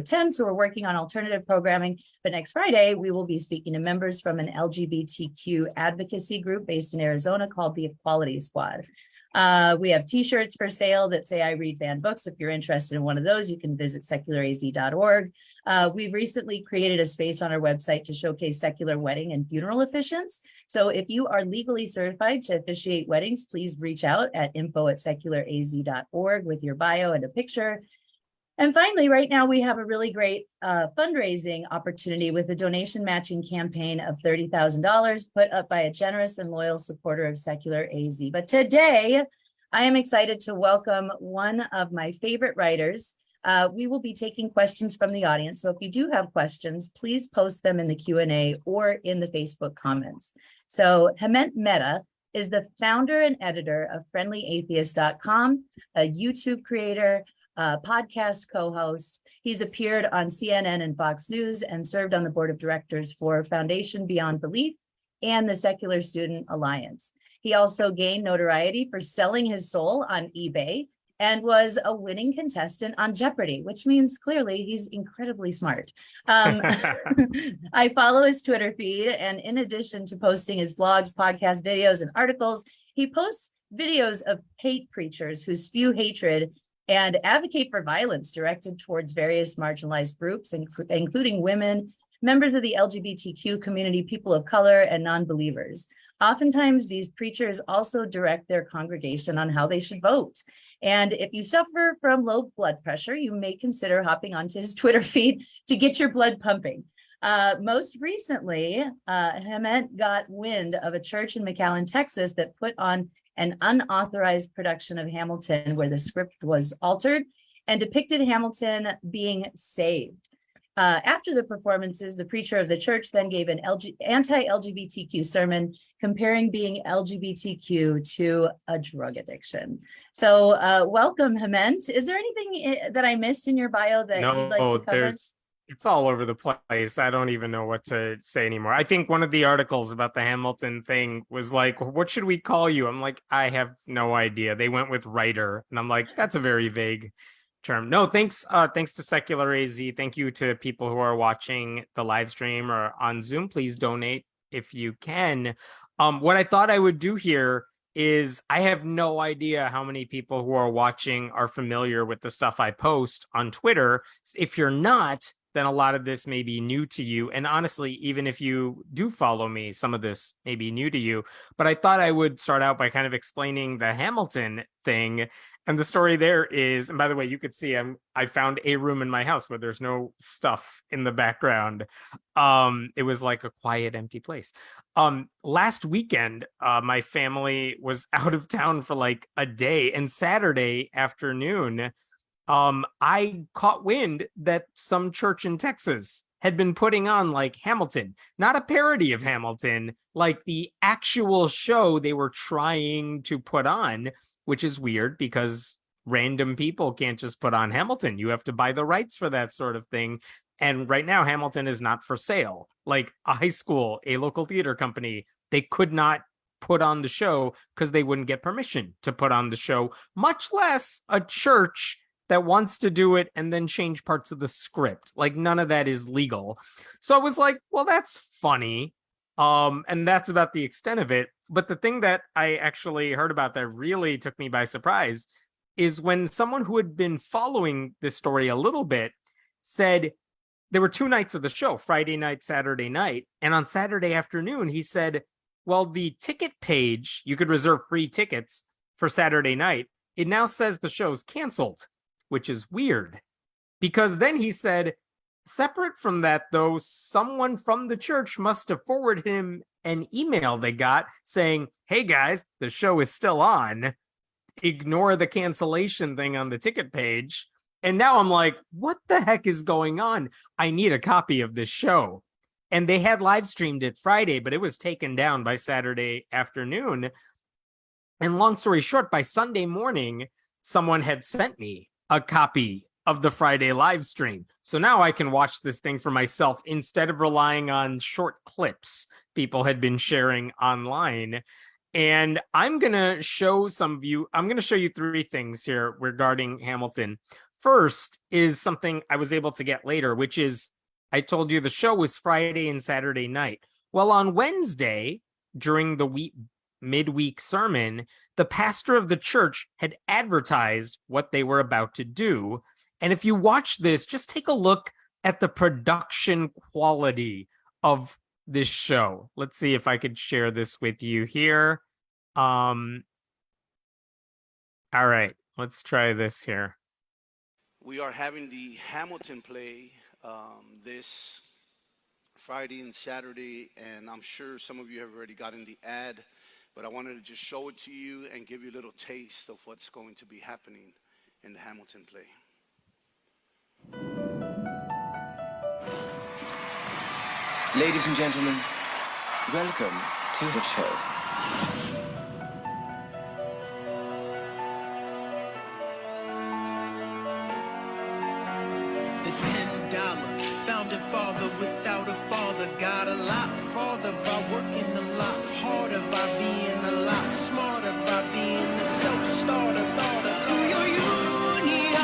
attend, so we're working on alternative programming. But next Friday, we will be speaking to members from an LGBTQ advocacy group based in Arizona called the Equality Squad. We have t-shirts for sale that say I read banned books. If you're interested in one of those, you can visit secularaz.org. We've recently created a space on our website to showcase secular wedding and funeral officiants. So if you are legally certified to officiate weddings, please reach out at info@secularaz.org with your bio and a picture. And finally, right now, we have a really great fundraising opportunity with a donation matching campaign of $30,000 put up by a generous and loyal supporter of Secular AZ. But today, I am excited to welcome one of my favorite writers. We will be taking questions from the audience. So if you do have questions, please post them in the Q&A or in the Facebook comments. So Hemant Mehta is the founder and editor of friendlyatheist.com, a YouTube creator, podcast co-host. He's appeared on CNN and Fox News and served on the board of directors for Foundation Beyond Belief and the Secular Student Alliance. He also gained notoriety for selling his soul on eBay and was a winning contestant on Jeopardy, which means clearly he's incredibly smart. I follow his Twitter feed, and in addition to posting his blogs, podcasts, videos, and articles, he posts videos of hate preachers who spew hatred and advocate for violence directed towards various marginalized groups, including women, members of the LGBTQ community, people of color, and non-believers. Oftentimes, these preachers also direct their congregation on how they should vote. And if you suffer from low blood pressure, you may consider hopping onto his Twitter feed to get your blood pumping. Most recently, Hemant got wind of a church in McAllen, Texas that put on an unauthorized production of Hamilton where the script was altered and depicted Hamilton being saved. After the performances, the preacher of the church then gave an anti-LGBTQ sermon comparing being LGBTQ to a drug addiction. So welcome, Hemant. Is there anything that I missed in your bio that you'd like to cover? It's all over the place. I don't even know what to say anymore. I think one of the articles about the Hamilton thing was like, what should we call you? I'm like, I have no idea. They went with writer. And I'm like, that's a very vague term. No, thanks to Secular AZ. Thank you to people who are watching the live stream or on Zoom. Please donate if you can. What I thought I would do here is I have no idea how many people who are watching are familiar with the stuff I post on Twitter. If you're not, then a lot of this may be new to you. And honestly, even if you do follow me, some of this may be new to you. But I thought I would start out by kind of explaining the Hamilton thing. And the story there is, and by the way, you could see I found a room in my house where there's no stuff in the background. It was like a quiet, empty place. Last weekend, my family was out of town for like a day, and Saturday afternoon, I caught wind that some church in Texas had been putting on like Hamilton, not a parody of Hamilton, like the actual show they were trying to put on, which is weird because random people can't just put on Hamilton. You have to buy the rights for that sort of thing. And right now, Hamilton is not for sale. Like a high school, a local theater company, they could not put on the show because they wouldn't get permission to put on the show, much less a church that wants to do it and then change parts of the script. Like none of that is legal. So I was like, well, that's funny. And that's about the extent of it. But the thing that I actually heard about that really took me by surprise is when someone who had been following this story a little bit said there were two nights of the show, Friday night, Saturday night. And on Saturday afternoon, he said, well, the ticket page, you could reserve free tickets for Saturday night. It now says the show's canceled, which is weird. Because then he said, separate from that, though, someone from the church must have forwarded him an email they got saying, hey, guys, the show is still on. Ignore the cancellation thing on the ticket page. And now I'm like, what the heck is going on? I need a copy of this show. And they had live streamed it Friday, but it was taken down by Saturday afternoon. And long story short, by Sunday morning, someone had sent me a copy of the Friday live stream. So now I can watch this thing for myself instead of relying on short clips people had been sharing online. And I'm going to show some of you, I'm going to show you three things here regarding Hamilton. First is something I was able to get later, which is I told you the show was Friday and Saturday night. Well, on Wednesday, during the midweek sermon, the pastor of the church had advertised what they were about to do. And if you watch this, just take a look at the production quality of this show. Let's see if I could share this with you here. All right, let's try this here. We are having the Hamilton play this Friday and Saturday, and I'm sure some of you have already gotten the ad, but I wanted to just show it to you and give you a little taste of what's going to be happening in the Hamilton play. Ladies and gentlemen, welcome to the show. The $10 founding father without a father got a lot farther by working a lot harder, by being a lot smarter, by being a self-starter. To your union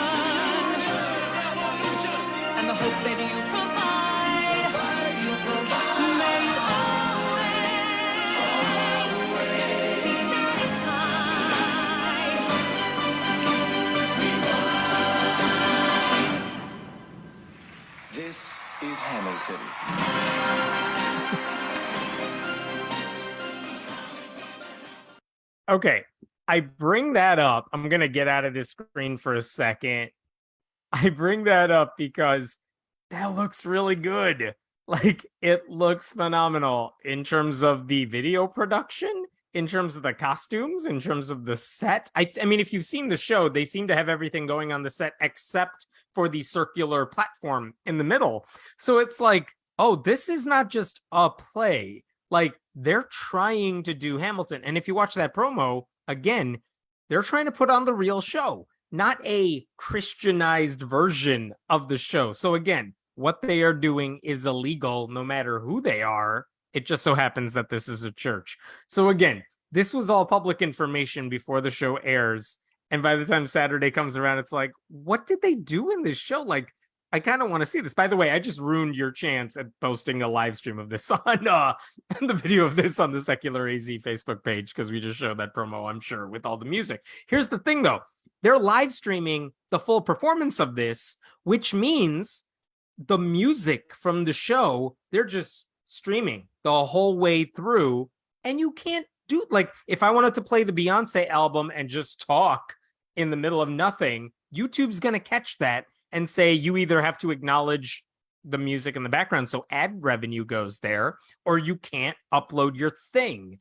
and the hope that you provide, may you always be satisfied. This is Hamilton. Okay, I bring that up. I'm going to get out of this screen for a second. I bring that up because that looks really good. Like, it looks phenomenal in terms of the video production, in terms of the costumes, in terms of the set. I mean, if you've seen the show, they seem to have everything going on the set except for the circular platform in the middle. So it's like, oh, this is not just a play. Like, they're trying to do Hamilton. And if you watch that promo, again, they're trying to put on the real show, not a Christianized version of the show. So again, what they are doing is illegal no matter who they are. It just so happens that this is a church. So again, this was all public information before the show airs. And by the time Saturday comes around, it's like, what did they do in this show? Like, I kind of want to see this. By the way, I just ruined your chance at posting a live stream of this on the video of this on the Secular AZ Facebook page, because we just showed that promo, I'm sure, with all the music. Here's the thing, though. They're live streaming the full performance of this, which means the music from the show, they're just streaming the whole way through. And you can't do, like, if I wanted to play the Beyonce album and just talk in the middle of nothing, YouTube's going to catch that and say you either have to acknowledge the music in the background so ad revenue goes there, or you can't upload your thing.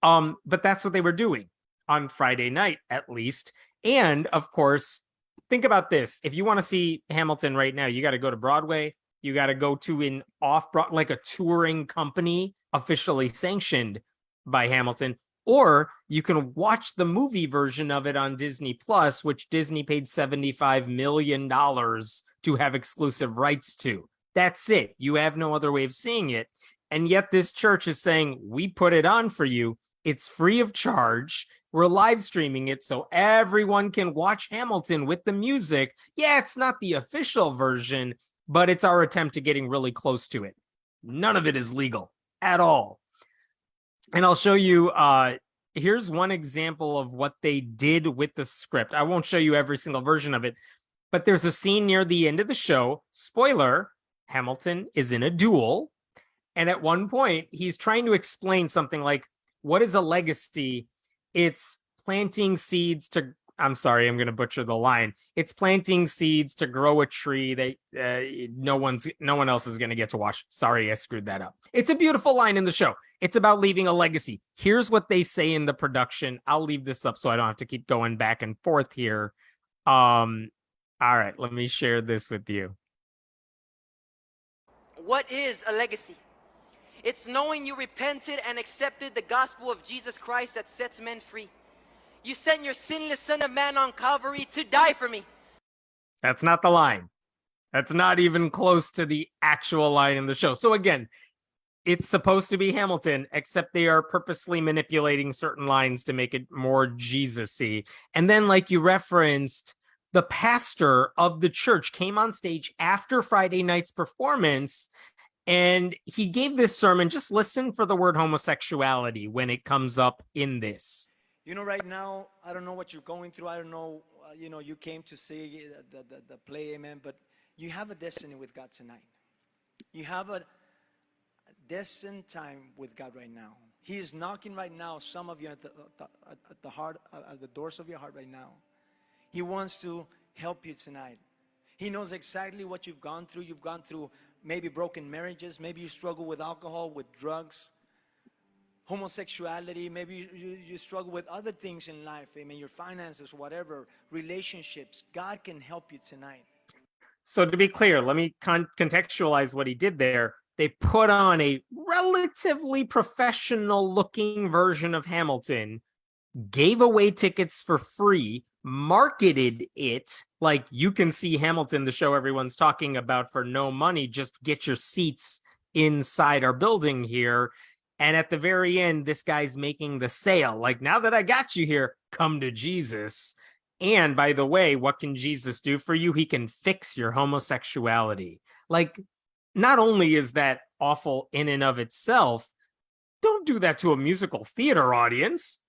But that's what they were doing on Friday night, at least. And of course, think about this. If you want to see Hamilton right now, you got to go to Broadway. You got to go to an like a touring company officially sanctioned by Hamilton, or you can watch the movie version of it on Disney Plus, which Disney paid $75 million to have exclusive rights to. That's it. You have no other way of seeing it. And yet this church is saying, we put it on for you. It's free of charge. We're live streaming it so everyone can watch Hamilton with the music. Yeah, it's not the official version, but it's our attempt to getting really close to it. None of it is legal at all. And I'll show you, here's one example of what they did with the script. I won't show you every single version of it, but there's a scene near the end of the show. Spoiler, Hamilton is in a duel. And at one point, he's trying to explain something like, what is a legacy? It's planting seeds to, I'm sorry, I'm going to butcher the line. It's planting seeds to grow a tree that no one else is going to get to watch. Sorry, I screwed that up. It's a beautiful line in the show. It's about leaving a legacy. Here's what they say in the production. I'll leave this up so I don't have to keep going back and forth here. All right, let me share this with you. What is a legacy? It's knowing you repented and accepted the gospel of Jesus Christ that sets men free. You sent your sinless Son of Man on Calvary to die for me. That's not the line. That's not even close to the actual line in the show. So again, it's supposed to be Hamilton, except they are purposely manipulating certain lines to make it more Jesus-y. And then, like you referenced, the pastor of the church came on stage after Friday night's performance, and he gave this sermon. Just listen for the word homosexuality when it comes up in this. You know, right now, I don't know what you're going through. I don't know, you came to see the play, amen, but you have a destiny with God tonight. You have a destined time with God right now. He is knocking right now, some of you at the heart, at the doors of your heart right now. He wants to help you tonight. He knows exactly what you've gone through. You've gone through maybe broken marriages. Maybe you struggle with alcohol, with drugs, homosexuality. Maybe you struggle with other things in life. Amen. Your finances, whatever, relationships. God can help you tonight. So to be clear, let me contextualize what he did there. They put on a relatively professional looking version of Hamilton, gave away tickets for free, marketed it like you can see Hamilton, the show everyone's talking about, for no money. Just get your seats inside our building here. And at the very end, this guy's making the sale. Like, now that I got you here, come to Jesus. And by the way, what can Jesus do for you? He can fix your homosexuality. Like, not only is that awful in and of itself, don't do that to a musical theater audience.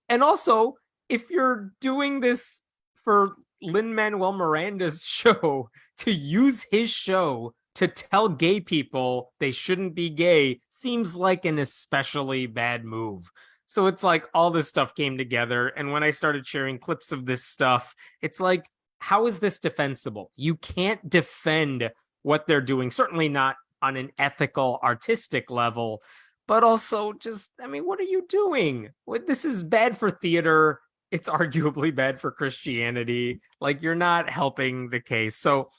And also, if you're doing this for Lin-Manuel Miranda's show, to use his show to tell gay people they shouldn't be gay seems like an especially bad move. So it's like all this stuff came together. And when I started sharing clips of this stuff, it's like, how is this defensible? You can't defend what they're doing, certainly not on an ethical, artistic level, but also just, I mean, what are you doing? This is bad for theater. It's arguably bad for Christianity. Like, you're not helping the case. So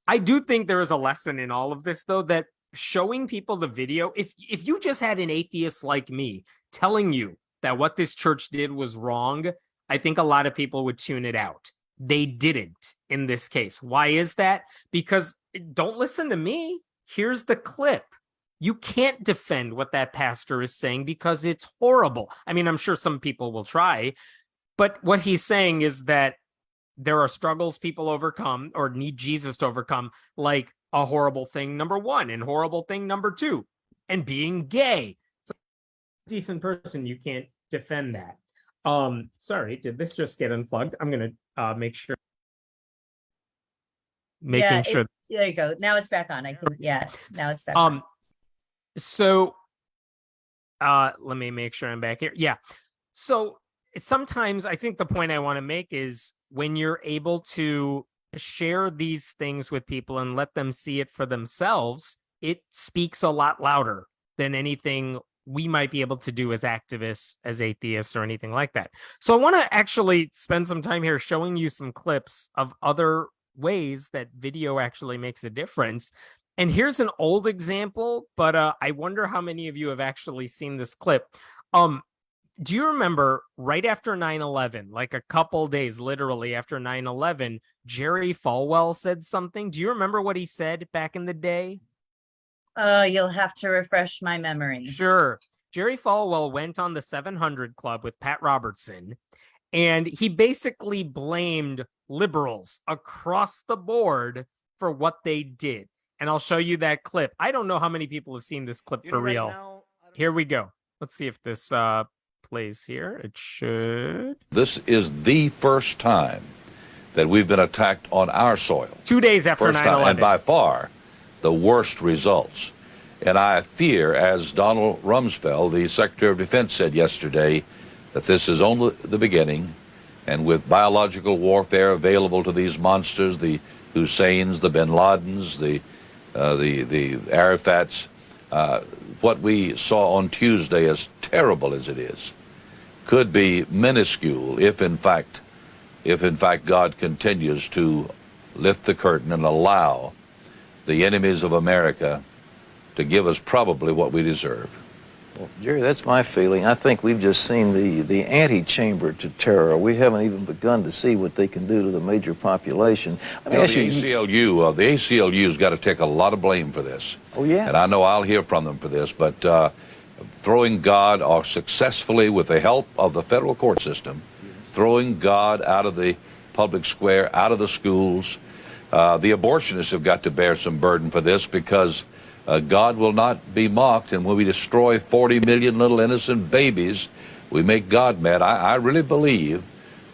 I do think there is a lesson in all of this, though, that showing people the video, if you just had an atheist like me telling you that what this church did was wrong, I think a lot of people would tune it out. They didn't in this case. Why is that? Because don't listen to me. Here's the clip. You can't defend what that pastor is saying because it's horrible. I mean, I'm sure some people will try, but what he's saying is that there are struggles people overcome or need Jesus to overcome, like a horrible thing, number one, and horrible thing, number two, and being gay. So, decent person, you can't defend that. Sorry, did this just get unplugged? I'm going to make sure. Making sure. There you go. Now it's back on. Now it's back on. So let me make sure I'm back here. Yeah. So sometimes I think the point I want to make is when you're able to share these things with people and let them see it for themselves, it speaks a lot louder than anything we might be able to do as activists, as atheists, or anything like that. So I want to actually spend some time here showing you some clips of other ways that video actually makes a difference. And here's an old example, but I wonder how many of you have actually seen this clip. Do you remember right after 9/11, like a couple days literally after 9/11, Jerry Falwell said something? Do you remember what he said back in the day? You'll have to refresh my memory. Sure. Jerry Falwell went on the 700 Club with Pat Robertson, and he basically blamed liberals across the board for what they did. And I'll show you that clip. I don't know how many people have seen this clip for real. Right now, Here we go. Let's see if this plays here. It should. This is the first time that we've been attacked on our soil. 2 days after 9/11. And by far the worst results. And I fear, as Donald Rumsfeld, the Secretary of Defense, said yesterday, that this is only the beginning. And with biological warfare available to these monsters, the Husseins, the Bin Ladens, the Arafats, what we saw on Tuesday, as terrible as it is, could be minuscule if in fact God continues to lift the curtain and allow the enemies of America to give us probably what we deserve. Well, Jerry, that's my feeling. I think we've just seen the antechamber to terror. We haven't even begun to see what they can do to the major population. I mean, the ACLU's got to take a lot of blame for this. Oh, yeah. And I know I'll hear from them for this, but throwing God, or successfully with the help of the federal court system, throwing God out of the public square, out of the schools. The abortionists have got to bear some burden for this, because God will not be mocked, and when we destroy 40 million little innocent babies, we make God mad. I really believe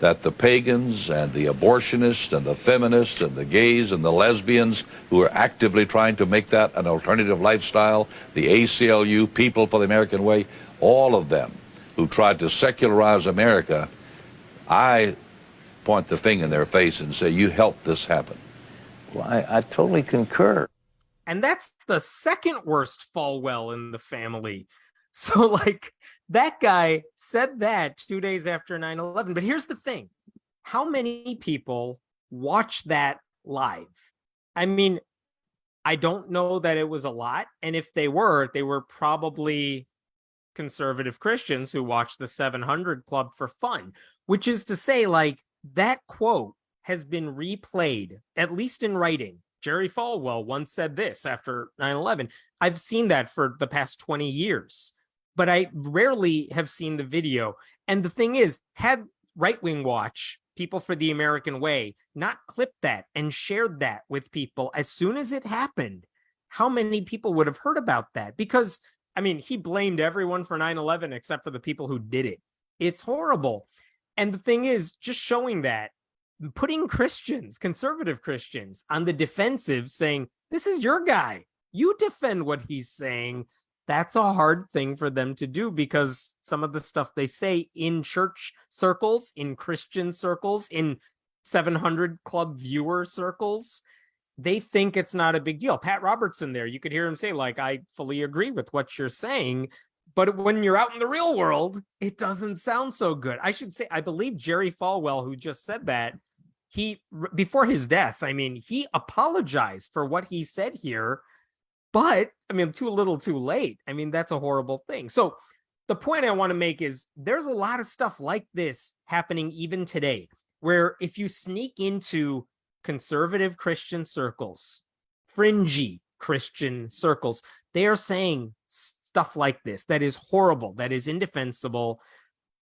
that the pagans and the abortionists and the feminists and the gays and the lesbians who are actively trying to make that an alternative lifestyle, the ACLU, People for the American Way, all of them who tried to secularize America, I point the finger in their face and say, you helped this happen. Well, I totally concur. And that's the second worst Falwell in the family. So, like, that guy said that 2 days after 9/11. But here's the thing. How many people watched that live? I mean, I don't know that it was a lot. And if they were probably conservative Christians who watched the 700 Club for fun, which is to say, like, that quote has been replayed, at least in writing. Jerry Falwell once said this after 9/11. I've seen that for the past 20 years, but I rarely have seen the video. And the thing is, had Right Wing Watch, People for the American Way, not clipped that and shared that with people as soon as it happened, how many people would have heard about that? Because, I mean, he blamed everyone for 9/11 except for the people who did it. It's horrible. And the thing is, just showing that, putting Christians, conservative Christians, on the defensive, saying, this is your guy, you defend what he's saying. That's a hard thing for them to do, because some of the stuff they say in church circles, in Christian circles, in 700 Club viewer circles, they think it's not a big deal. Pat Robertson there, you could hear him say, like, I fully agree with what you're saying. But when you're out in the real world, it doesn't sound so good. I should say, I believe Jerry Falwell, who just said that, he, before his death, I mean, he apologized for what he said here, but I mean, too little too late. I mean, that's a horrible thing. So the point I want to make is there's a lot of stuff like this happening even today, where if you sneak into conservative Christian circles, fringy Christian circles, they are saying stuff like this that is horrible, that is indefensible,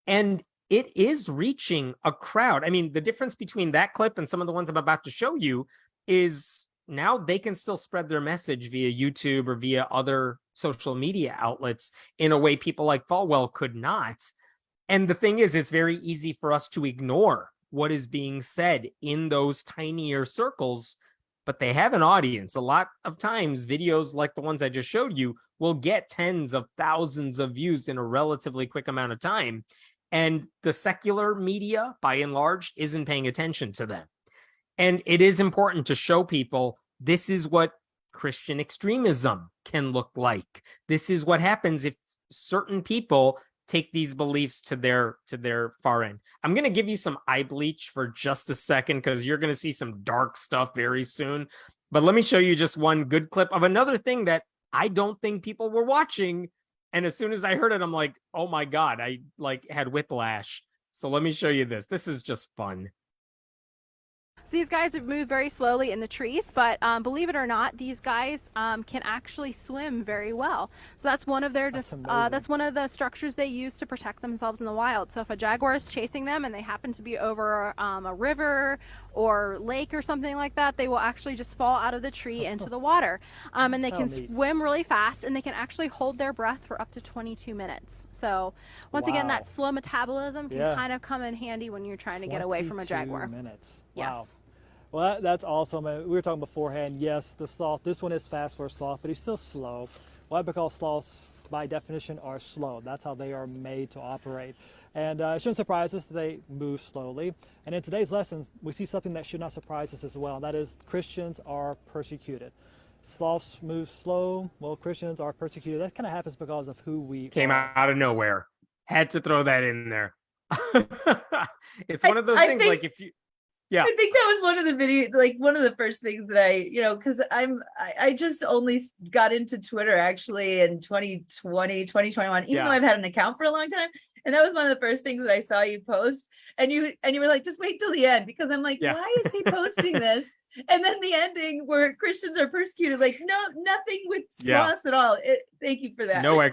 and it is reaching a crowd. I mean, the difference between that clip and some of the ones I'm about to show you is now they can still spread their message via YouTube or via other social media outlets in a way people like Falwell could not. And the thing is, it's very easy for us to ignore what is being said in those tinier circles, but they have an audience. A lot of times, videos like the ones I just showed you will get tens of thousands of views in a relatively quick amount of time. And the secular media, by and large, isn't paying attention to them. And it is important to show people this is what Christian extremism can look like. This is what happens if certain people take these beliefs to their far end. I'm going to give you some eye bleach for just a second, because you're going to see some dark stuff very soon. But let me show you just one good clip of another thing that I don't think people were watching. And as soon as I heard it, I'm like, oh my God, I like had whiplash. So let me show you this. This is just fun. So these guys have moved very slowly in the trees, but believe it or not, these guys can actually swim very well. So that's one of their that's one of the structures they use to protect themselves in the wild. So if a jaguar is chasing them and they happen to be over a river or lake or something like that, they will actually just fall out of the tree into the water. And they can swim really fast, and they can actually hold their breath for up to 22 minutes. So once again, that slow metabolism can kind of come in handy when you're trying to get away from a jaguar. 22 minutes. Yes. Wow. Well, that's awesome. We were talking beforehand, yes, the sloth, this one is fast for a sloth, but he's still slow. Why? Because sloths, by definition, are slow. That's how they are made to operate. And it shouldn't surprise us that they move slowly. And in today's lessons, we see something that should not surprise us as well, and that is Christians are persecuted. Sloths move slow, well, Christians are persecuted. That kind of happens because of who we Came are. out of nowhere. Had to throw that in there. It's one of those things, like, if you... Yeah, I think that was one of the videos, like one of the first things that I, because I just only got into Twitter actually in 2020, 2021, even though I've had an account for a long time. And that was one of the first things that I saw you post. And you were like, just wait till the end, because I'm like, why is he posting this? And then the ending where Christians are persecuted, like, no, nothing with sloths at all. Thank you for that. No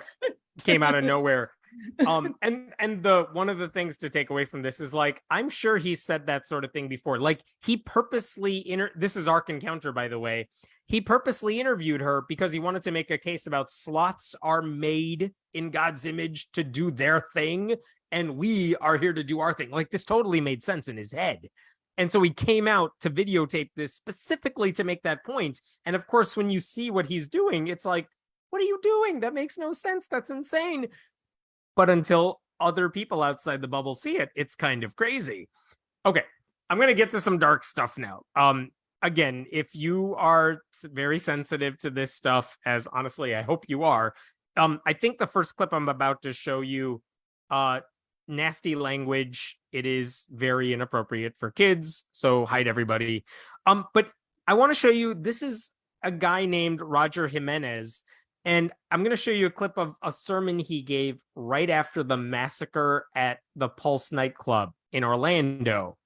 came out of nowhere. And the one of the things to take away from this is like, I'm sure he said that sort of thing before. Like he purposely this is Ark Encounter, by the way. He purposely interviewed her because he wanted to make a case about sloths are made in God's image to do their thing, and we are here to do our thing. Like this totally made sense in his head. And so he came out to videotape this specifically to make that point. And of course, when you see what he's doing, it's like, what are you doing? That makes no sense. That's insane. But until other people outside the bubble see it, it's kind of crazy. Okay, I'm going to get to some dark stuff now. Again, if you are very sensitive to this stuff, as honestly, I hope you are, I think the first clip I'm about to show you, nasty language. It is very inappropriate for kids, so hide everybody. But I want to show you, this is a guy named Roger Jimenez, and I'm going to show you a clip of a sermon he gave right after the massacre at the Pulse nightclub in Orlando.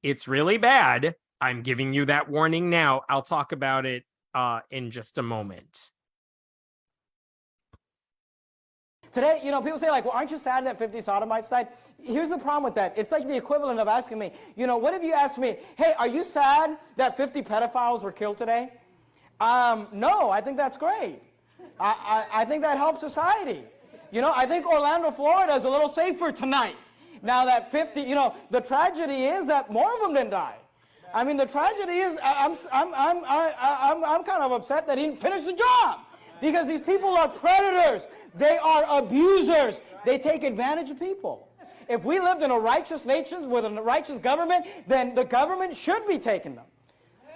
It's really bad. I'm giving you that warning now. I'll talk about it in just a moment. Today, you know, people say like, well, aren't you sad that 50 sodomites died? Here's the problem with that. It's like the equivalent of asking me, you know, what if you asked me, hey, are you sad that 50 pedophiles were killed today? No, I think that's great. I think that helps society. You know, I think Orlando, Florida is a little safer tonight. Now that 50, you know, the tragedy is that more of them didn't die. I mean, the tragedy is I'm kind of upset that he didn't finish the job, because these people are predators. They are abusers. They take advantage of people. If we lived in a righteous nation with a righteous government, then the government should be taking them.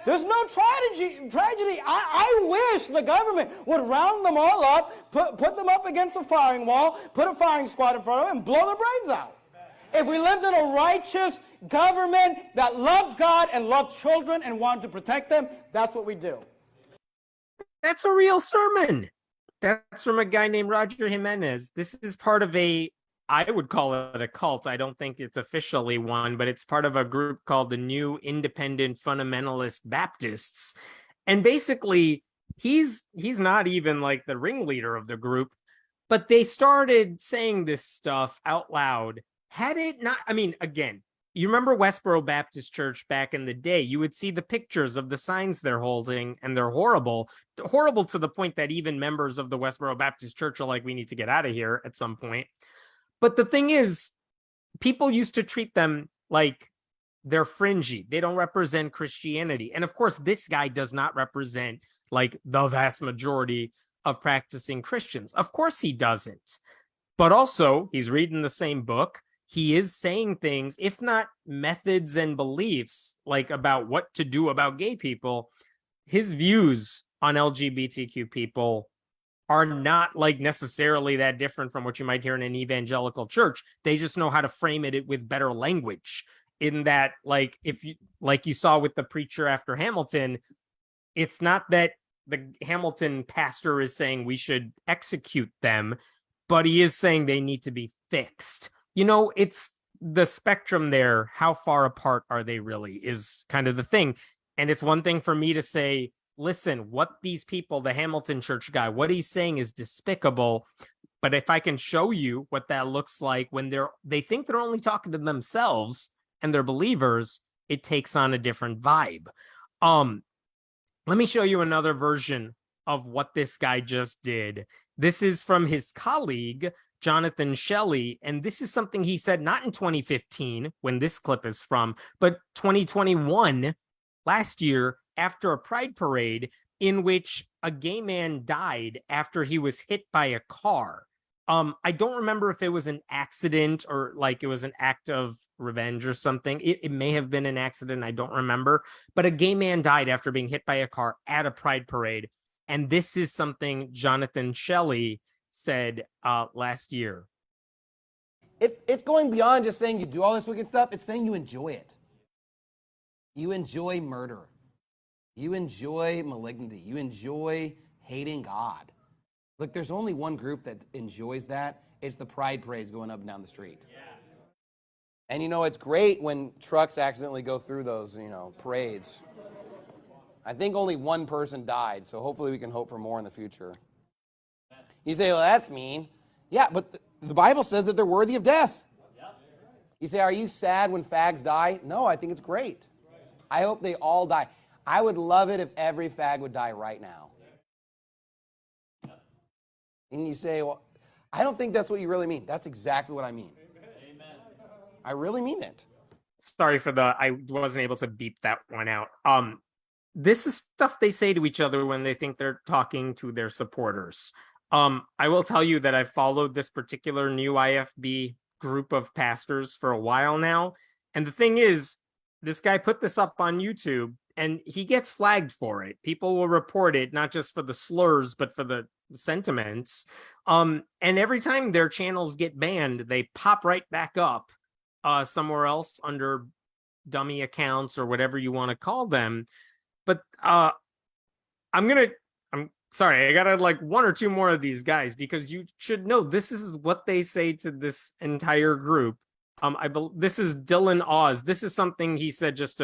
There's no tragedy. I wish the government would round them all up, put them up against a firing wall, put a firing squad in front of them, and blow their brains out. If we lived in a righteous government that loved God and loved children and wanted to protect them, that's what we do. That's a real sermon. That's from a guy named Roger Jimenez. This is part of I would call it a cult. I don't think it's officially one, but it's part of a group called the New Independent Fundamentalist Baptists. And basically, he's not even like the ringleader of the group, but they started saying this stuff out loud. Had it not, I mean, again, you remember Westboro Baptist Church back in the day, you would see the pictures of the signs they're holding, and they're horrible to the point that even members of the Westboro Baptist Church are like, we need to get out of here at some point. But the thing is, people used to treat them like they're fringy. They don't represent Christianity. And of course, this guy does not represent like the vast majority of practicing Christians. Of course he doesn't. But also, he's reading the same book. He is saying things, if not methods and beliefs, like about what to do about gay people. His views on LGBTQ people are not like necessarily that different from what you might hear in an evangelical church. They just know how to frame it with better language. In that, like, if you, like you saw with the preacher after Hamilton, it's not that the Hamilton pastor is saying we should execute them, but he is saying they need to be fixed. You know, it's the spectrum there. How far apart are they really is kind of the thing. And it's one thing for me to say, listen, what these people, the Hamilton church guy, what he's saying is despicable. But if I can show you what that looks like when they think they're only talking to themselves and they're believers, it takes on a different vibe. Let me show you another version of what this guy just did. This is from his colleague, Jonathan Shelley, and this is something he said not in 2015, when this clip is from, but 2021, last year, after a pride parade in which a gay man died after he was hit by a car. I don't remember if it was an accident or like it was an act of revenge or something. It may have been an accident, I don't remember, but a gay man died after being hit by a car at a pride parade. And this is something Jonathan Shelley said last year. It's going beyond just saying you do all this wicked stuff. It's saying you enjoy it. You enjoy murder. You enjoy malignity. You enjoy hating God. Look, there's only one group that enjoys that. It's the pride parades going up and down the street. Yeah. And you know, it's great when trucks accidentally go through those, you know, parades. I think only one person died, so hopefully we can hope for more in the future. You say, well, that's mean. Yeah, but The Bible says that they're worthy of death. You say, are you sad when fags die? No, I think it's great. I hope they all die. I would love it if every fag would die right now. And you say, well, I don't think that's what you really mean. That's exactly what I mean. I really mean it. Sorry for I wasn't able to beep that one out. This is stuff they say to each other when they think they're talking to their supporters. I will tell you that I've followed this particular new IFB group of pastors for a while now. And the thing is, this guy put this up on YouTube and he gets flagged for it. People will report it, not just for the slurs, but for the sentiments. And every time their channels get banned, they pop right back up somewhere else under dummy accounts or whatever you want to call them. But I'm sorry, I gotta like one or two more of these guys because you should know this is what they say to this entire group. This is Dylan Oz. This is something he said just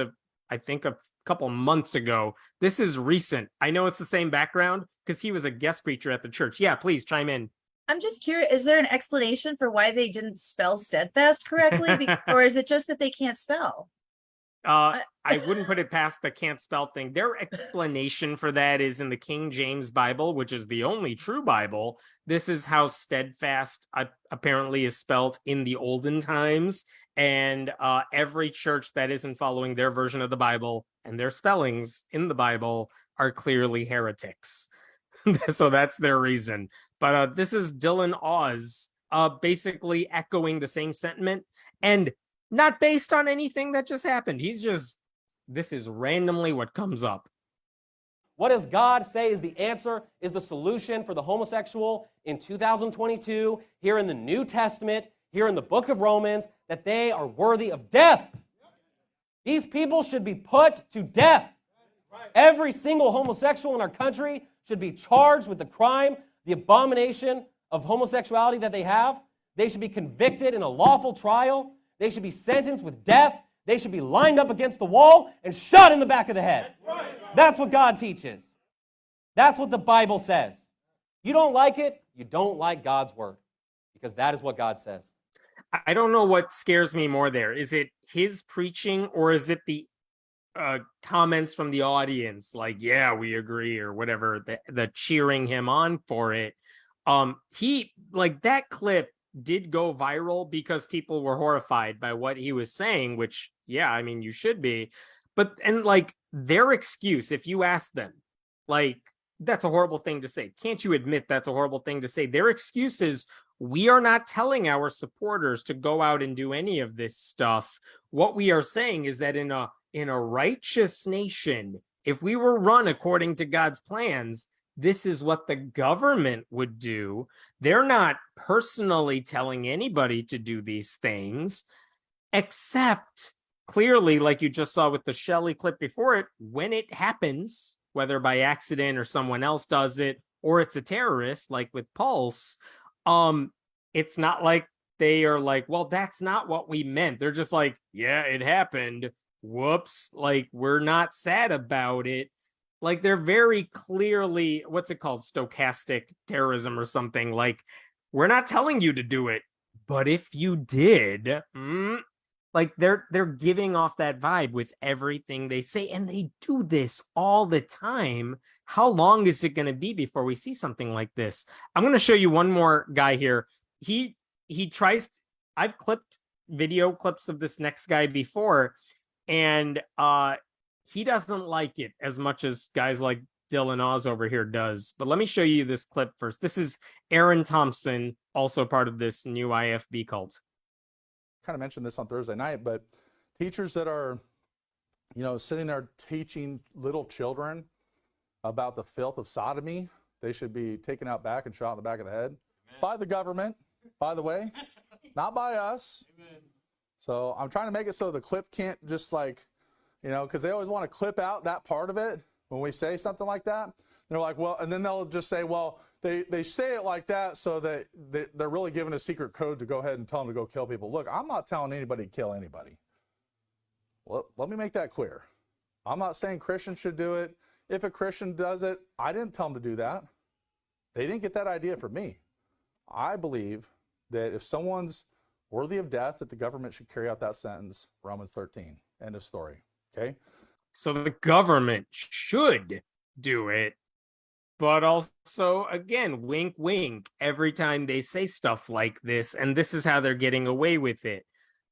I think a couple months ago. This is recent. I know it's the same background because he was a guest preacher at the church. Yeah, please chime in. I'm just curious, is there an explanation for why they didn't spell steadfast correctly? Or is it just that they can't spell? I wouldn't put it past the can't spell thing. Their explanation for that is in the King James Bible, which is the only true Bible. This is how steadfast apparently is spelled in the olden times. And every church that isn't following their version of the Bible and their spellings in the Bible are clearly heretics. So that's their reason. But this is Dylan Oz basically echoing the same sentiment and not based on anything that just happened. This is randomly what comes up. What does God say is the answer, is the solution for the homosexual in 2022, here in the New Testament, here in the book of Romans, that they are worthy of death? These people should be put to death. Every single homosexual in our country should be charged with the crime, the abomination of homosexuality that they have. They should be convicted in a lawful trial. They should be sentenced with death. They should be lined up against the wall and shot in the back of the head. That's what God teaches. That's what the Bible says. You don't like it, you don't like God's word, because that is what God says. I don't know what scares me more there. Is it his preaching or is it the comments from the audience? Like, yeah, we agree or whatever, the cheering him on for it. That clip did go viral because people were horrified by what he was saying, which, yeah, I mean, you should be. But, and like their excuse, if you ask them, like, that's a horrible thing to say. Can't you admit that's a horrible thing to say? Their excuse is, we are not telling our supporters to go out and do any of this stuff. What we are saying is that in a righteous nation, if we were run according to God's plans, this is what the government would do. They're not personally telling anybody to do these things, except clearly, like you just saw with the Shelley clip before it, when it happens, whether by accident or someone else does it, or it's a terrorist, like with Pulse, it's not like they are like, well, that's not what we meant. They're just like, yeah, it happened. Whoops. Like, we're not sad about it. Like, they're very clearly, what's it called? Stochastic terrorism or something. Like, we're not telling you to do it, but if you did, like they're giving off that vibe with everything they say, and they do this all the time. How long is it going to be before we see something like this? I'm going to show you one more guy here. He tries. I've clipped video clips of this next guy before, and he doesn't like it as much as guys like Dylan Oz over here does. But let me show you this clip first. This is Aaron Thompson, also part of this new IFB cult. Kind of mentioned this on Thursday night, but teachers that are, sitting there teaching little children about the filth of sodomy, they should be taken out back and shot in the back of the head. Amen. By the government, by the way, not by us. Amen. So I'm trying to make it so the clip can't just because they always want to clip out that part of it when we say something like that. They're like, well, and then they'll just say, well, they say it like that so that they're really giving a secret code to go ahead and tell them to go kill people. Look, I'm not telling anybody to kill anybody. Well, let me make that clear. I'm not saying Christians should do it. If a Christian does it, I didn't tell them to do that. They didn't get that idea from me. I believe that if someone's worthy of death, that the government should carry out that sentence. Romans 13. End of story. Okay. So the government should do it, but also, again, wink, wink, every time they say stuff like this, and this is how they're getting away with it.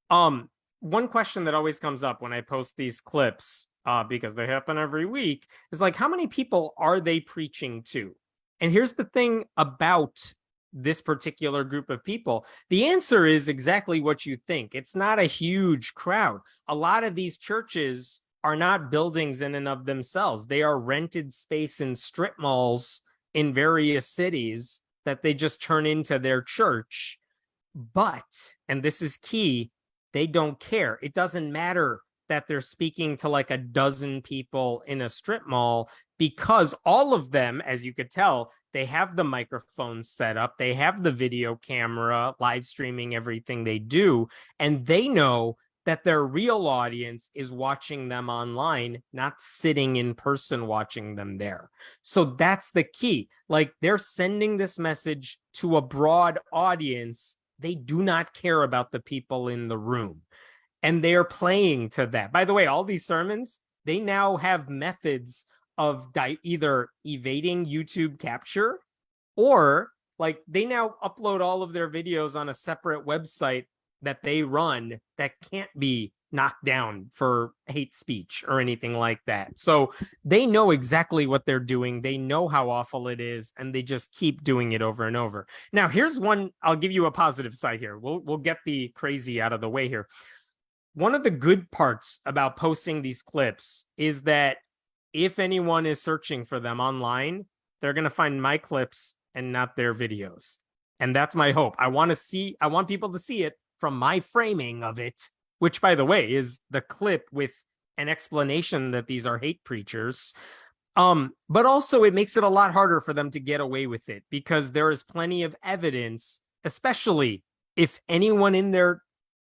One question that always comes up when I post these clips, because they happen every week, is like, how many people are they preaching to? And here's the thing about this particular group of people. The answer is exactly what you think. It's not a huge crowd. A lot of these churches are not buildings in and of themselves. They are rented space in strip malls in various cities that they just turn into their church. But, and this is key, they don't care. It doesn't matter that they're speaking to like a dozen people in a strip mall, because all of them, as you could tell, they have the microphones set up, they have the video camera, live streaming everything they do, and they know that their real audience is watching them online, not sitting in person watching them there. So that's the key. Like, they're sending this message to a broad audience. They do not care about the people in the room. And they are playing to that. By the way, all these sermons, they now have methods of either evading YouTube capture, or like they now upload all of their videos on a separate website that they run that can't be knocked down for hate speech or anything like that. So they know exactly what they're doing. They know how awful it is, and they just keep doing it over and over. Now, here's one, I'll give you a positive side here. We'll get the crazy out of the way here. One of the good parts about posting these clips is that if anyone is searching for them online, they're going to find my clips and not their videos. And that's my hope. I want people to see it from my framing of it, which, by the way, is the clip with an explanation that these are hate preachers. But also it makes it a lot harder for them to get away with it, because there is plenty of evidence, especially if anyone in their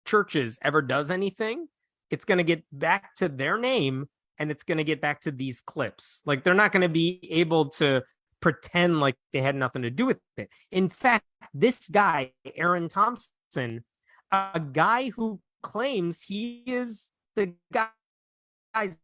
churches ever does anything, it's going to get back to their name, and it's going to get back to these clips. Like, they're not going to be able to pretend like they had nothing to do with it. In fact, this guy, Aaron Thompson, a guy who claims he is the guy's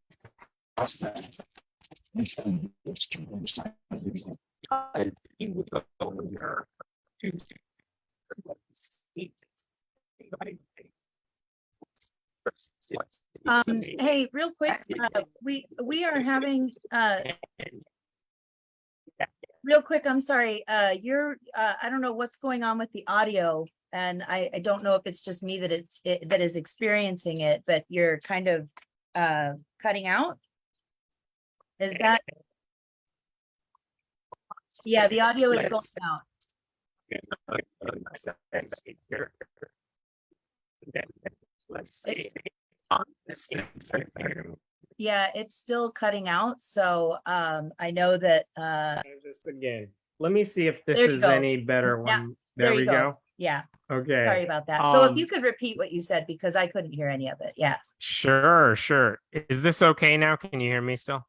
hey, real quick, we are having real quick, I'm sorry, you're I don't know what's going on with the audio, and I don't know if it's just me that is experiencing it, but you're kind of cutting out. Is that? Yeah, the audio is going out. Yeah, it's still cutting out. So I know that just again, let me see if this there you is go. any better Yeah, one. There we go. Yeah. Okay. Sorry about that. So if you could repeat what you said, because I couldn't hear any of it. Yeah. Sure. Is this okay now? Can you hear me still?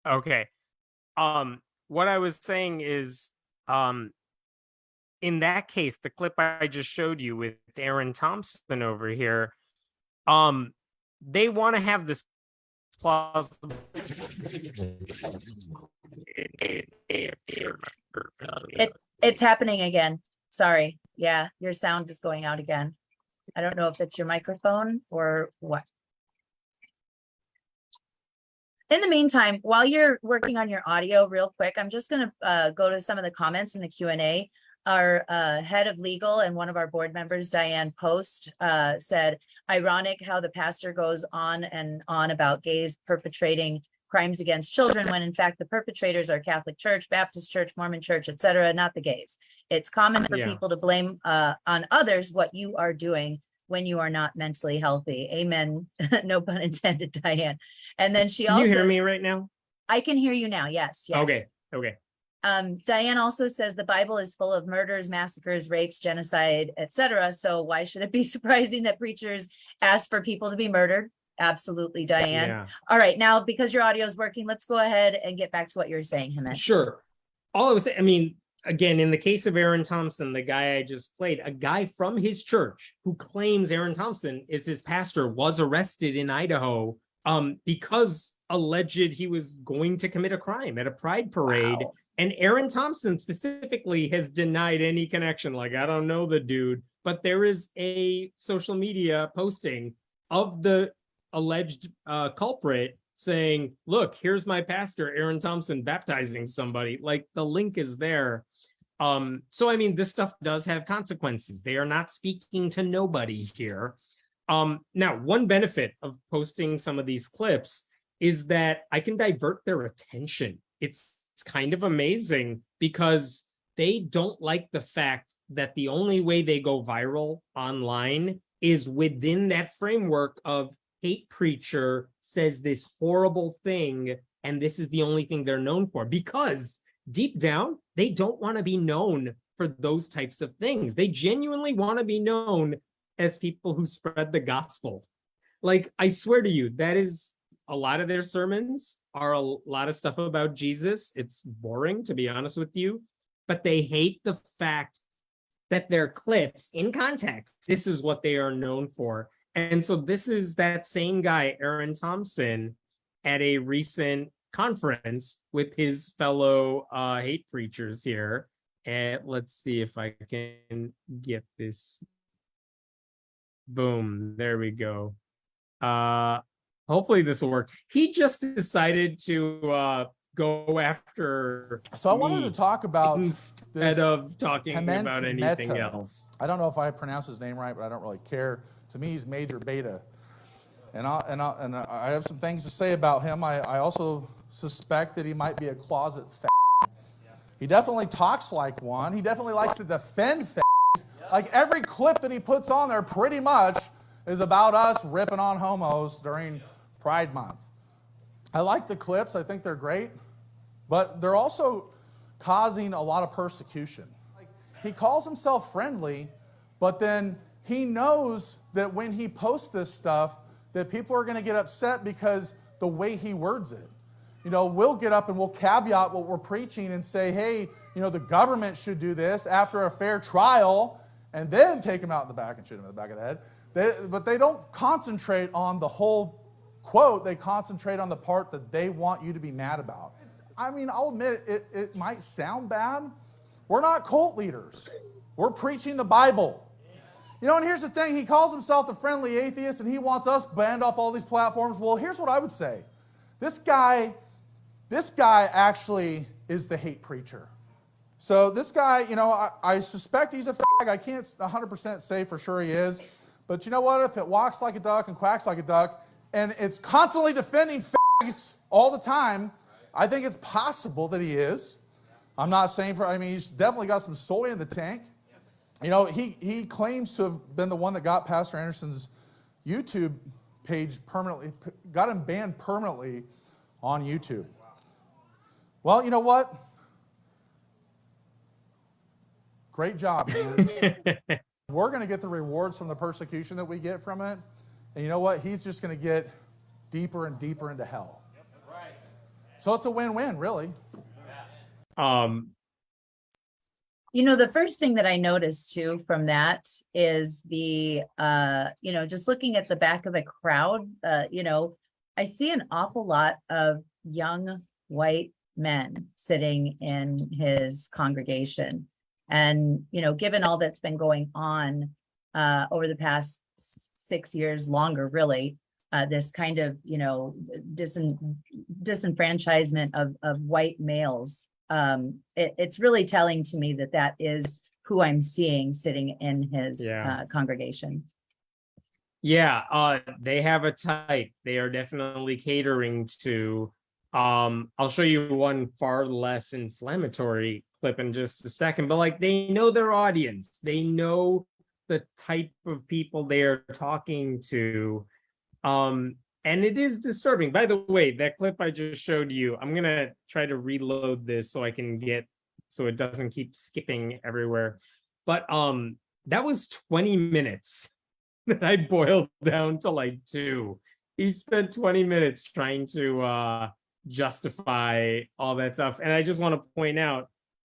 Okay. What I was saying is, in that case, the clip I just showed you with Aaron Thompson over here, they want to have this plausible. It's happening again. Sorry. Yeah, your sound is going out again. I don't know if it's your microphone or what. In the meantime, while you're working on your audio real quick, I'm just going to go to some of the comments in the Q&A. Our head of legal and one of our board members, Diane Post, said, ironic how the pastor goes on and on about gays perpetrating crimes against children, when in fact the perpetrators are Catholic Church, Baptist Church, Mormon Church, etc., not the gays. It's common for people to blame on others what you are doing when you are not mentally healthy. Amen. No pun intended, Diane. And then she also— Can you hear me right now? I can hear you now. Yes. Okay. Diane also says the Bible is full of murders, massacres, rapes, genocide, etc. So why should it be surprising that preachers ask for people to be murdered? Absolutely, Diane. Yeah. All right, now because your audio is working, let's go ahead and get back to what you're saying, Hemant. Sure. All I was saying, I mean, again, in the case of Aaron Thompson, the guy I just played, a guy from his church who claims Aaron Thompson is his pastor was arrested in Idaho because alleged he was going to commit a crime at a pride parade. Wow. And Aaron Thompson specifically has denied any connection. Like, I don't know the dude, but there is a social media posting of the alleged culprit saying, look, here's my pastor, Aaron Thompson, baptizing somebody. Like, the link is there. So, I mean, this stuff does have consequences. They are not speaking to nobody here. Now, one benefit of posting some of these clips is that I can divert their attention. It's kind of amazing because they don't like the fact that the only way they go viral online is within that framework of hate preacher says this horrible thing, and this is the only thing they're known for, because deep down, they don't want to be known for those types of things. They genuinely want to be known as people who spread the gospel. Like, I swear to you, that is a lot of their sermons are a lot of stuff about Jesus. It's boring, to be honest with you, but they hate the fact that their clips in context, this is what they are known for. And so this is that same guy, Aaron Thompson, at a recent conference with his fellow hate preachers here. And let's see if I can get this. Boom, there we go. Hopefully this will work. He just decided to go after. So I wanted to talk about instead of talking Hemant about anything Mehta. else. I don't know if I pronounced his name right, but I don't really care. To me, he's major beta, and I have some things to say about him. I also suspect that he might be a closet fag. He definitely talks like one. He definitely likes to defend fags. Like, every clip that he puts on there pretty much is about us ripping on homos during Pride Month. I like the clips. I think they're great, but they're also causing a lot of persecution. Like, he calls himself friendly, but then he knows that when he posts this stuff, that people are going to get upset because the way he words it. You know, we'll get up and we'll caveat what we're preaching and say, hey, you know, the government should do this after a fair trial, and then take him out in the back and shoot him in the back of the head. But they don't concentrate on the whole quote. They concentrate on the part that they want you to be mad about. I mean, I'll admit it might sound bad. We're not cult leaders. We're preaching the Bible. You know, and here's the thing. He calls himself the friendly atheist, and he wants us banned off all these platforms. Well, here's what I would say. This guy actually is the hate preacher. So this guy, you know, I suspect he's a fag. I can't 100% say for sure he is. But you know what? If it walks like a duck and quacks like a duck, and it's constantly defending fags all the time, I think it's possible that he is. I'm not saying I mean, he's definitely got some soy in the tank. You know, he claims to have been the one that got Pastor Anderson's YouTube page permanently, got him banned permanently on YouTube. Well, you know what? Great job, man. We're going to get the rewards from the persecution that we get from it. And you know what? He's just going to get deeper and deeper into hell. So it's a win-win, really. You know, the first thing that I noticed too from that is the, you know, just looking at the back of the crowd, you know, I see an awful lot of young white men sitting in his congregation. And, you know, given all that's been going on over the past 6 years, longer, really, this kind of, you know, disenfranchisement of white males, it's really telling to me that that is who I'm seeing sitting in his congregation. Yeah, they have a type. They are definitely catering to. I'll show you one far less inflammatory clip in just a second, but like, they know their audience. They know the type of people they are talking to. And it is disturbing. By the way, that clip I just showed you, I'm gonna try to reload this so I can so it doesn't keep skipping everywhere. But that was 20 minutes that I boiled down to like 2. He spent 20 minutes trying to justify all that stuff. And I just want to point out,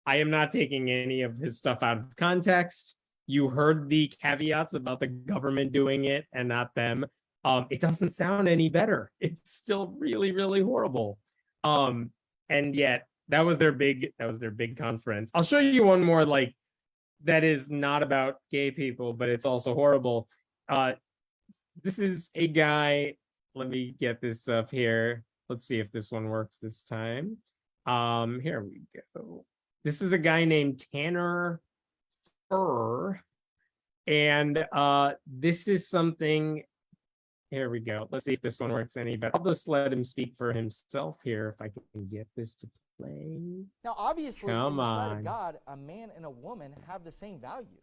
I am not taking any of his stuff out of context. You heard the caveats about the government doing it and not them. It doesn't sound any better. It's still really, really horrible. And yet that was their big conference. I'll show you one more like that is not about gay people, but it's also horrible. This is a guy. Let me get this up here. Let's see if this one works this time. Here we go. This is a guy named Tanner Furr. And this is something. Here we go. Let's see if this one works any better. I'll just let him speak for himself here if I can get this to play. Now, obviously, Come in the sight on. of God, a man and a woman have the same value,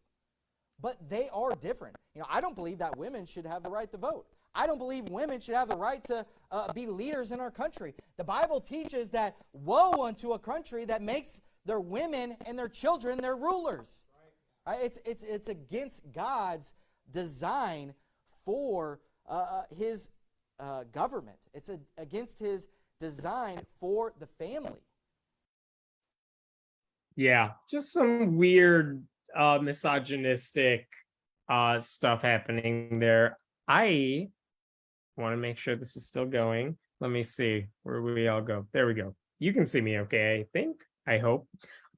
but they are different. You know, I don't believe that women should have the right to vote. I don't believe women should have the right to be leaders in our country. The Bible teaches that woe unto a country that makes their women and their children their rulers. Right? It's against God's design for his government. It's against his design for the family. Yeah, just some weird misogynistic stuff happening there. I want to make sure this is still going. Let me see where we all go. There we go. You can see me okay, I think. I hope.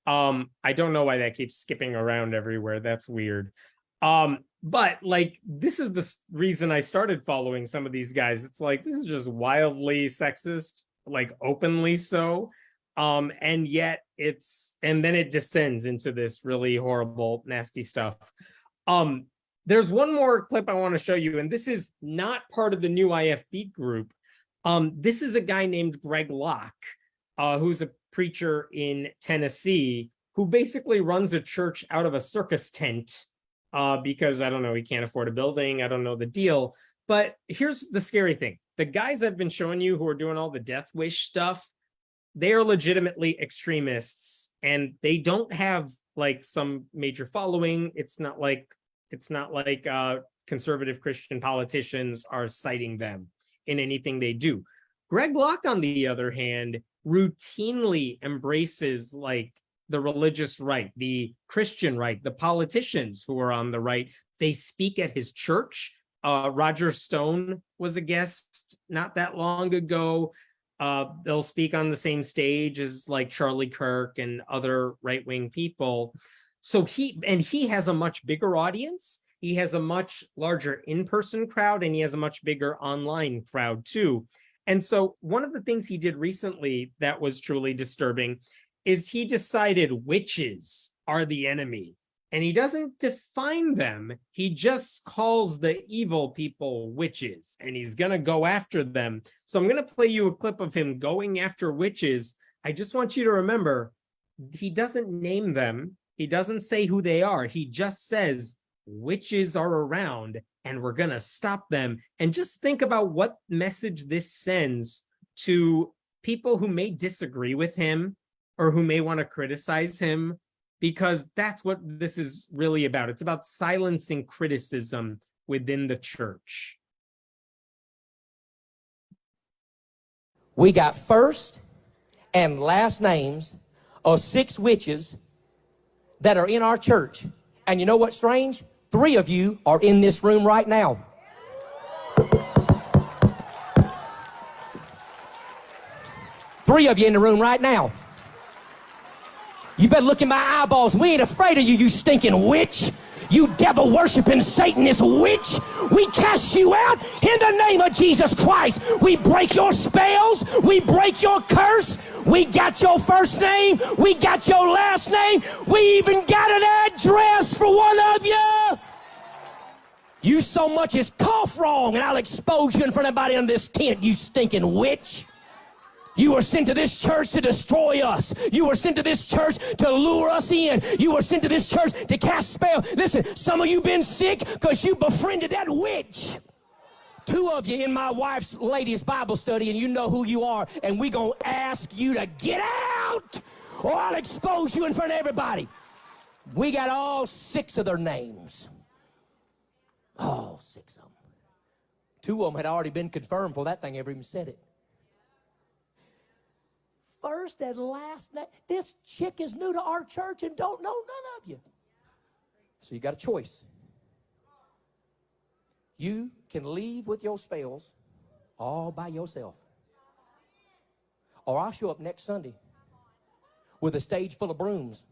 I don't know why that keeps skipping around everywhere. That's weird. But like this is the reason I started following some of these guys. It's like this is just wildly sexist, like openly so. And yet and then it descends into this really horrible, nasty stuff. There's one more clip I want to show you, and this is not part of the new IFB group. This is a guy named Greg Locke, who's a preacher in Tennessee, who basically runs a church out of a circus tent because, I don't know, he can't afford a building. I don't know the deal. But here's the scary thing. The guys I've been showing you who are doing all the death wish stuff, they are legitimately extremists, and they don't have like some major following. It's not like conservative Christian politicians are citing them in anything they do. Greg Locke, on the other hand, routinely embraces like the religious right, the Christian right, the politicians who are on the right. They speak at his church. Roger Stone was a guest not that long ago. They'll speak on the same stage as like Charlie Kirk and other right-wing people. So he has a much bigger audience. He has a much larger in-person crowd, and he has a much bigger online crowd too. And so one of the things he did recently that was truly disturbing is he decided witches are the enemy. And he doesn't define them. He just calls the evil people witches, and he's going to go after them. So I'm going to play you a clip of him going after witches. I just want you to remember, he doesn't name them. He doesn't say who they are. He just says witches are around and we're going to stop them. And just think about what message this sends to people who may disagree with him or who may want to criticize him, because that's what this is really about. It's about silencing criticism within the church. We got first and last names of 6 witches that are in our church. And you know what's strange? 3 of you are in this room right now. Three of you in the room right now. You better look in my eyeballs. We ain't afraid of you, you stinking witch. You devil-worshiping Satanist witch. We cast you out in the name of Jesus Christ. We break your spells. We break your curse. We got your first name. We got your last name. We even got an address for one of you. You so much as cough wrong, and I'll expose you in front of everybody in this tent, you stinking witch. You were sent to this church to destroy us. You were sent to this church to lure us in. You were sent to this church to cast spell. Listen, some of you been sick because you befriended that witch. 2 of you in my wife's ladies' Bible study, and you know who you are, and we gonna ask you to get out, or I'll expose you in front of everybody. We got all 6 of their names. All 6 of them. 2 of them had already been confirmed before that thing ever even said it. first and last name. This chick is new to our church and don't know none of you. So you got a choice. You can leave with your spells all by yourself. Or I'll show up next Sunday with a stage full of brooms.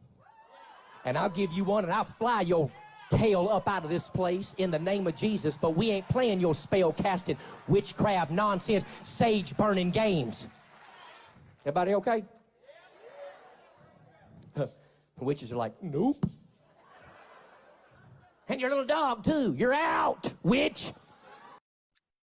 And I'll give you one and I'll fly your tail up out of this place in the name of Jesus. But we ain't playing your spell casting, witchcraft, nonsense, sage burning games. Everybody okay? The witches are like, nope. And your little dog too. You're out, witch.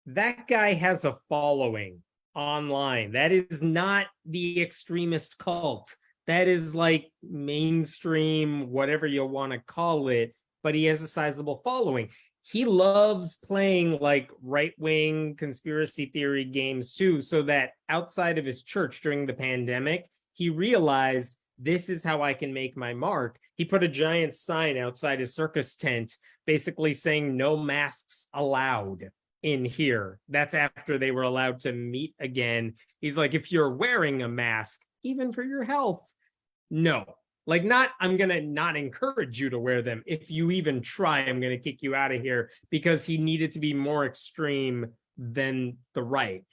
That guy has a following online. That is not the extremist cult. That is like mainstream, whatever you want to call it, but he has a sizable following. He loves playing like right-wing conspiracy theory games too, so that outside of his church during the pandemic, he realized this is how I can make my mark. He put a giant sign outside his circus tent, basically saying no masks allowed in here. That's after they were allowed to meet again. He's like, if you're wearing a mask, even for your health, no. Like, not, I'm going to not encourage you to wear them. If you even try, I'm going to kick you out of here, because he needed to be more extreme than the right.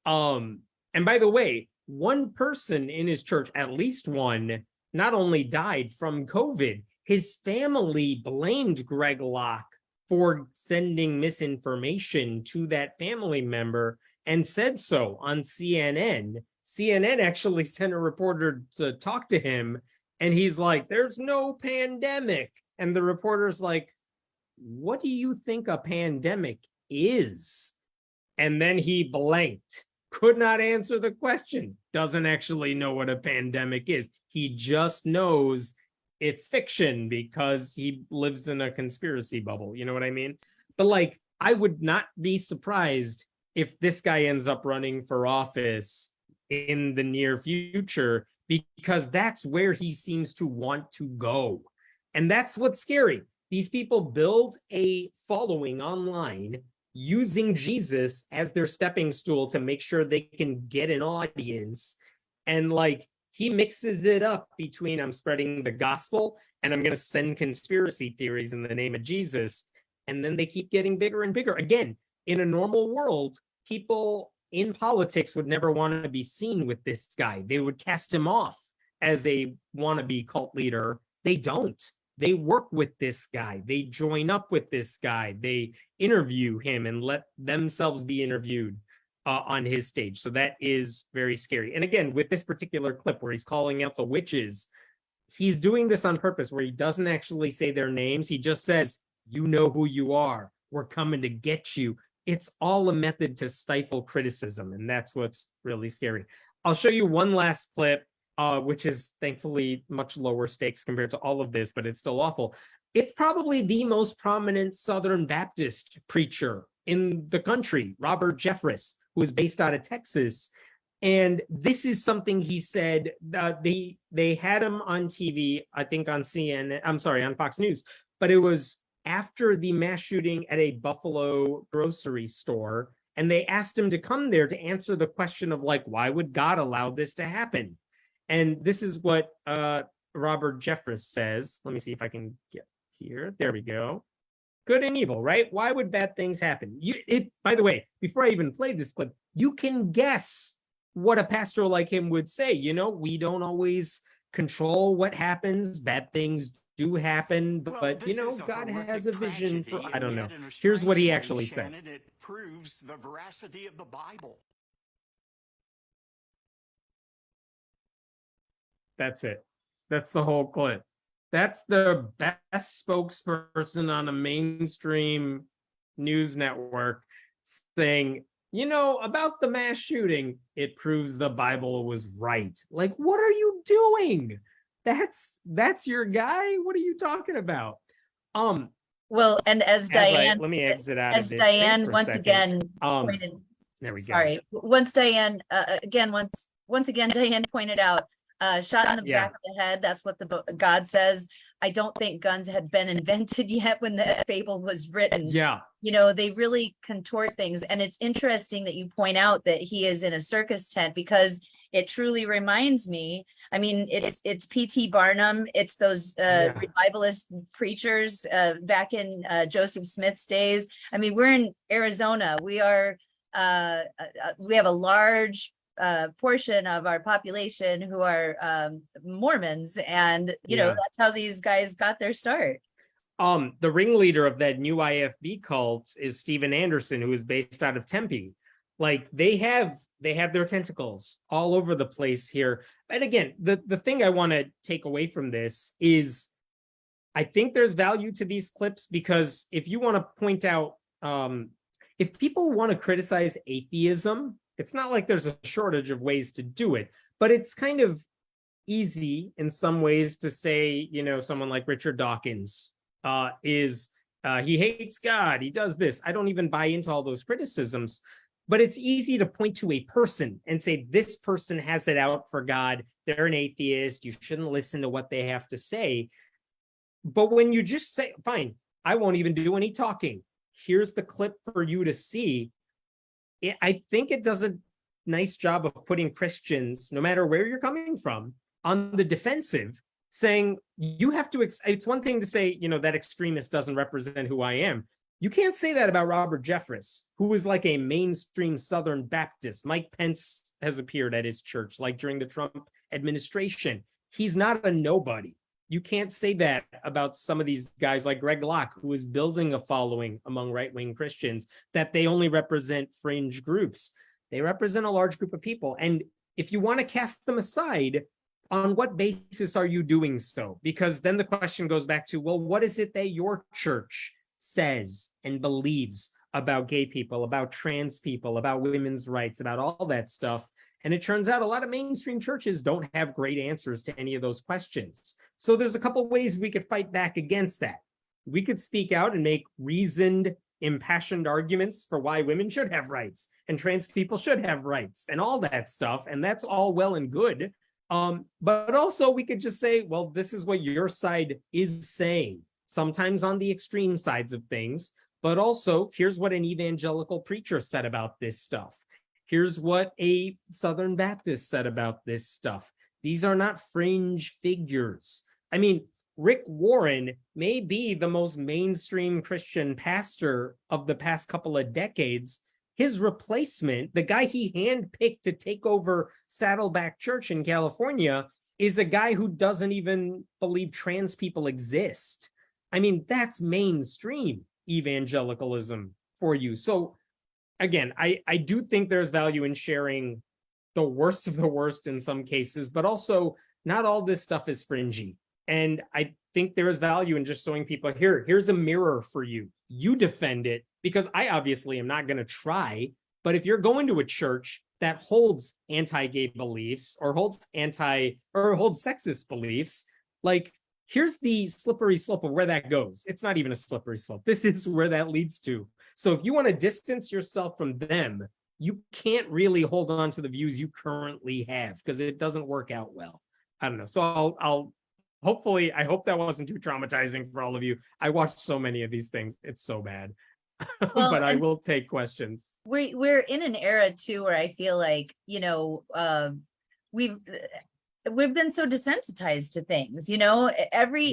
And by the way, one person in his church, at least one, not only died from COVID, his family blamed Greg Locke for sending misinformation to that family member and said so on CNN. CNN actually sent a reporter to talk to him, and he's like, there's no pandemic. And the reporter's like, what do you think a pandemic is? And then he blanked, could not answer the question, doesn't actually know what a pandemic is. He just knows it's fiction because he lives in a conspiracy bubble. You know what I mean? But like, I would not be surprised if this guy ends up running for office in the near future, because that's where he seems to want to go. And that's what's scary. These people build a following online using Jesus as their stepping stool to make sure they can get an audience. And like, he mixes it up between I'm spreading the gospel and I'm going to send conspiracy theories in the name of Jesus. And then they keep getting bigger and bigger. Again, in a normal world, people in politics would never want to be seen with this guy. They would cast him off as a wannabe cult leader. They don't. They work with this guy. They join up with this guy. They interview him and let themselves be interviewed on his stage. So that is very scary. And again, with this particular clip where he's calling out the witches, he's doing this on purpose, where he doesn't actually say their names. He just says, you know who you are. We're coming to get you. It's all a method to stifle criticism. And that's what's really scary. I'll show you one last clip, which is thankfully much lower stakes compared to all of this, but it's still awful. It's probably the most prominent Southern Baptist preacher in the country, Robert Jeffress, who is based out of Texas. And this is something he said. They had him on TV, I think on CNN, I'm sorry, on Fox News, but it was after the mass shooting at a Buffalo grocery store. And they asked him to come there to answer the question of like, why would God allow this to happen? And this is what Robert Jeffress says. Let me see if I can get here. There we go. Good and evil, right? Why would bad things happen? By the way, before I even play this clip, you can guess what a pastor like him would say. You know, we don't always control what happens. Bad things do happen, but you know, God has a vision for, I don't know. Here's what he actually says. It proves the veracity of the Bible. That's it. That's the whole clip. That's the best spokesperson on a mainstream news network saying, you know, about the mass shooting, it proves the Bible was right. Like, what are you doing? That's your guy? What are you talking about? Well, and as Diane, let me exit out as of this Diane once again pointed, there we sorry, go. Once Diane once again Diane pointed out, shot in the back of the head. That's what the God says. I don't think guns had been invented yet when the fable was written. Yeah. You know, they really contort things. And it's interesting that you point out that he is in a circus tent, because it truly reminds me, I mean, it's P.T. Barnum, it's those revivalist preachers back in Joseph Smith's days. I mean, we're in Arizona. We have a large portion of our population who are Mormons, and you know, that's how these guys got their start. The ringleader of that new IFB cult is Steven Anderson, who is based out of Tempe. Like they have their tentacles all over the place here. And again, the thing I want to take away from this is I think there's value to these clips, because if you want to point out, if people want to criticize atheism, it's not like there's a shortage of ways to do it, but it's kind of easy in some ways to say, you know, someone like Richard Dawkins he hates God, he does this. I don't even buy into all those criticisms, but it's easy to point to a person and say, this person has it out for God, they're an atheist, you shouldn't listen to what they have to say. But when you just say, fine, I won't even do any talking, here's the clip for you to see, I think it does a nice job of putting Christians, no matter where you're coming from, on the defensive, saying you have to, it's one thing to say, you know, that extremist doesn't represent who I am. You can't say that about Robert Jeffress, who is like a mainstream Southern Baptist. Mike Pence has appeared at his church, like during the Trump administration. He's not a nobody. You can't say that about some of these guys like Greg Locke, who is building a following among right-wing Christians, that they only represent fringe groups. They represent a large group of people. And if you want to cast them aside, on what basis are you doing so? Because then the question goes back to, well, what is it that your church says and believes about gay people, about trans people, about women's rights, about all that stuff? And it turns out a lot of mainstream churches don't have great answers to any of those questions. So there's a couple ways we could fight back against that. We could speak out and make reasoned, impassioned arguments for why women should have rights and trans people should have rights and all that stuff. And that's all well and good. But also we could just say, well, this is what your side is saying, sometimes on the extreme sides of things, but also here's what an evangelical preacher said about this stuff. Here's what a Southern Baptist said about this stuff. These are not fringe figures. I mean, Rick Warren may be the most mainstream Christian pastor of the past couple of decades. His replacement, the guy he handpicked to take over Saddleback Church in California, is a guy who doesn't even believe trans people exist. I mean, that's mainstream evangelicalism for you. So again, I do think there's value in sharing the worst of the worst in some cases, but also not all this stuff is fringy. And I think there is value in just showing people, here's a mirror for you. You defend it, because I obviously am not going to try. But if you're going to a church that holds anti-gay beliefs or holds sexist beliefs, like, here's the slippery slope of where that goes. It's not even a slippery slope. This is where that leads to. So if you want to distance yourself from them, you can't really hold on to the views you currently have, because it doesn't work out well. I don't know. So I'll hopefully, I hope that wasn't too traumatizing for all of you. I watched so many of these things. It's so bad. Well, but I will take questions. We're in an era too where I feel like, you know, we've been so desensitized to things, you know. Every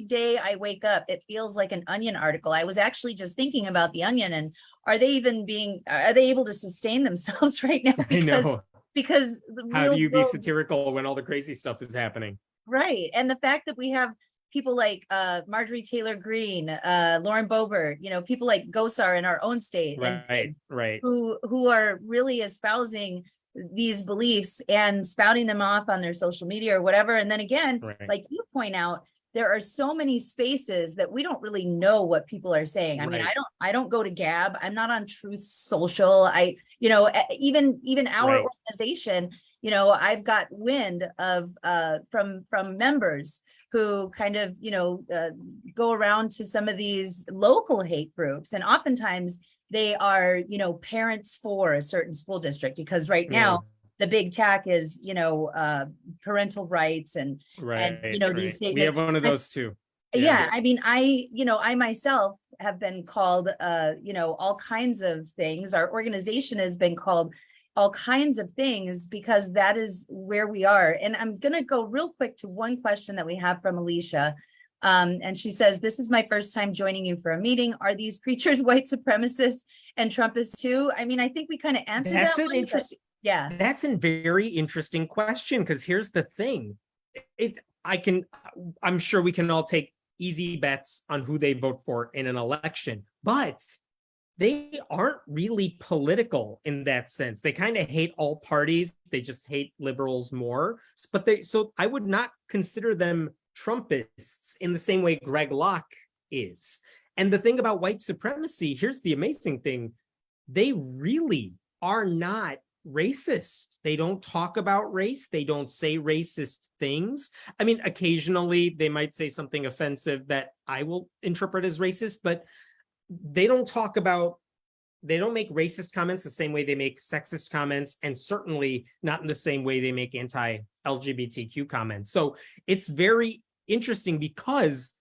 day I wake up, it feels like an Onion article. I was actually just thinking about the Onion, and are they able to sustain themselves right now? Because how do you be satirical when all the crazy stuff is happening? Right. And the fact that we have people like Marjorie Taylor Greene, Lauren Boebert, you know, people like Gosar in our own state, right, who are really espousing these beliefs and spouting them off on their social media or whatever. And then again, like you point out, there are so many spaces that we don't really know what people are saying. I mean, I don't go to Gab. I'm not on Truth Social. Even our organization, you know, I've got wind of from members who kind of, you know, go around to some of these local hate groups. And oftentimes they are, you know, parents for a certain school district, because right now the big tack is, you know, parental rights and you know, these statements. We have one of those too. Yeah. I mean, I myself have been called, you know, all kinds of things. Our organization has been called all kinds of things, because that is where we are. And I'm going to go real quick to one question that we have from Alicia. And she says, this is my first time joining you for a meeting. Are these preachers white supremacists and Trumpists too? I mean, I think we kind of answered That's that an one, interesting. yeah, That's a very interesting question, because here's the thing. I'm sure we can all take easy bets on who they vote for in an election, but they aren't really political in that sense. They kind of hate all parties. They just hate liberals more. So I would not consider them Trumpists in the same way Greg Locke is. And the thing about white supremacy, here's the amazing thing. They really are not racist. They don't talk about race. They don't say racist things. I mean, occasionally they might say something offensive that I will interpret as racist, but they don't make racist comments the same way they make sexist comments, and certainly not in the same way they make anti-LGBTQ comments. So it's very interesting, because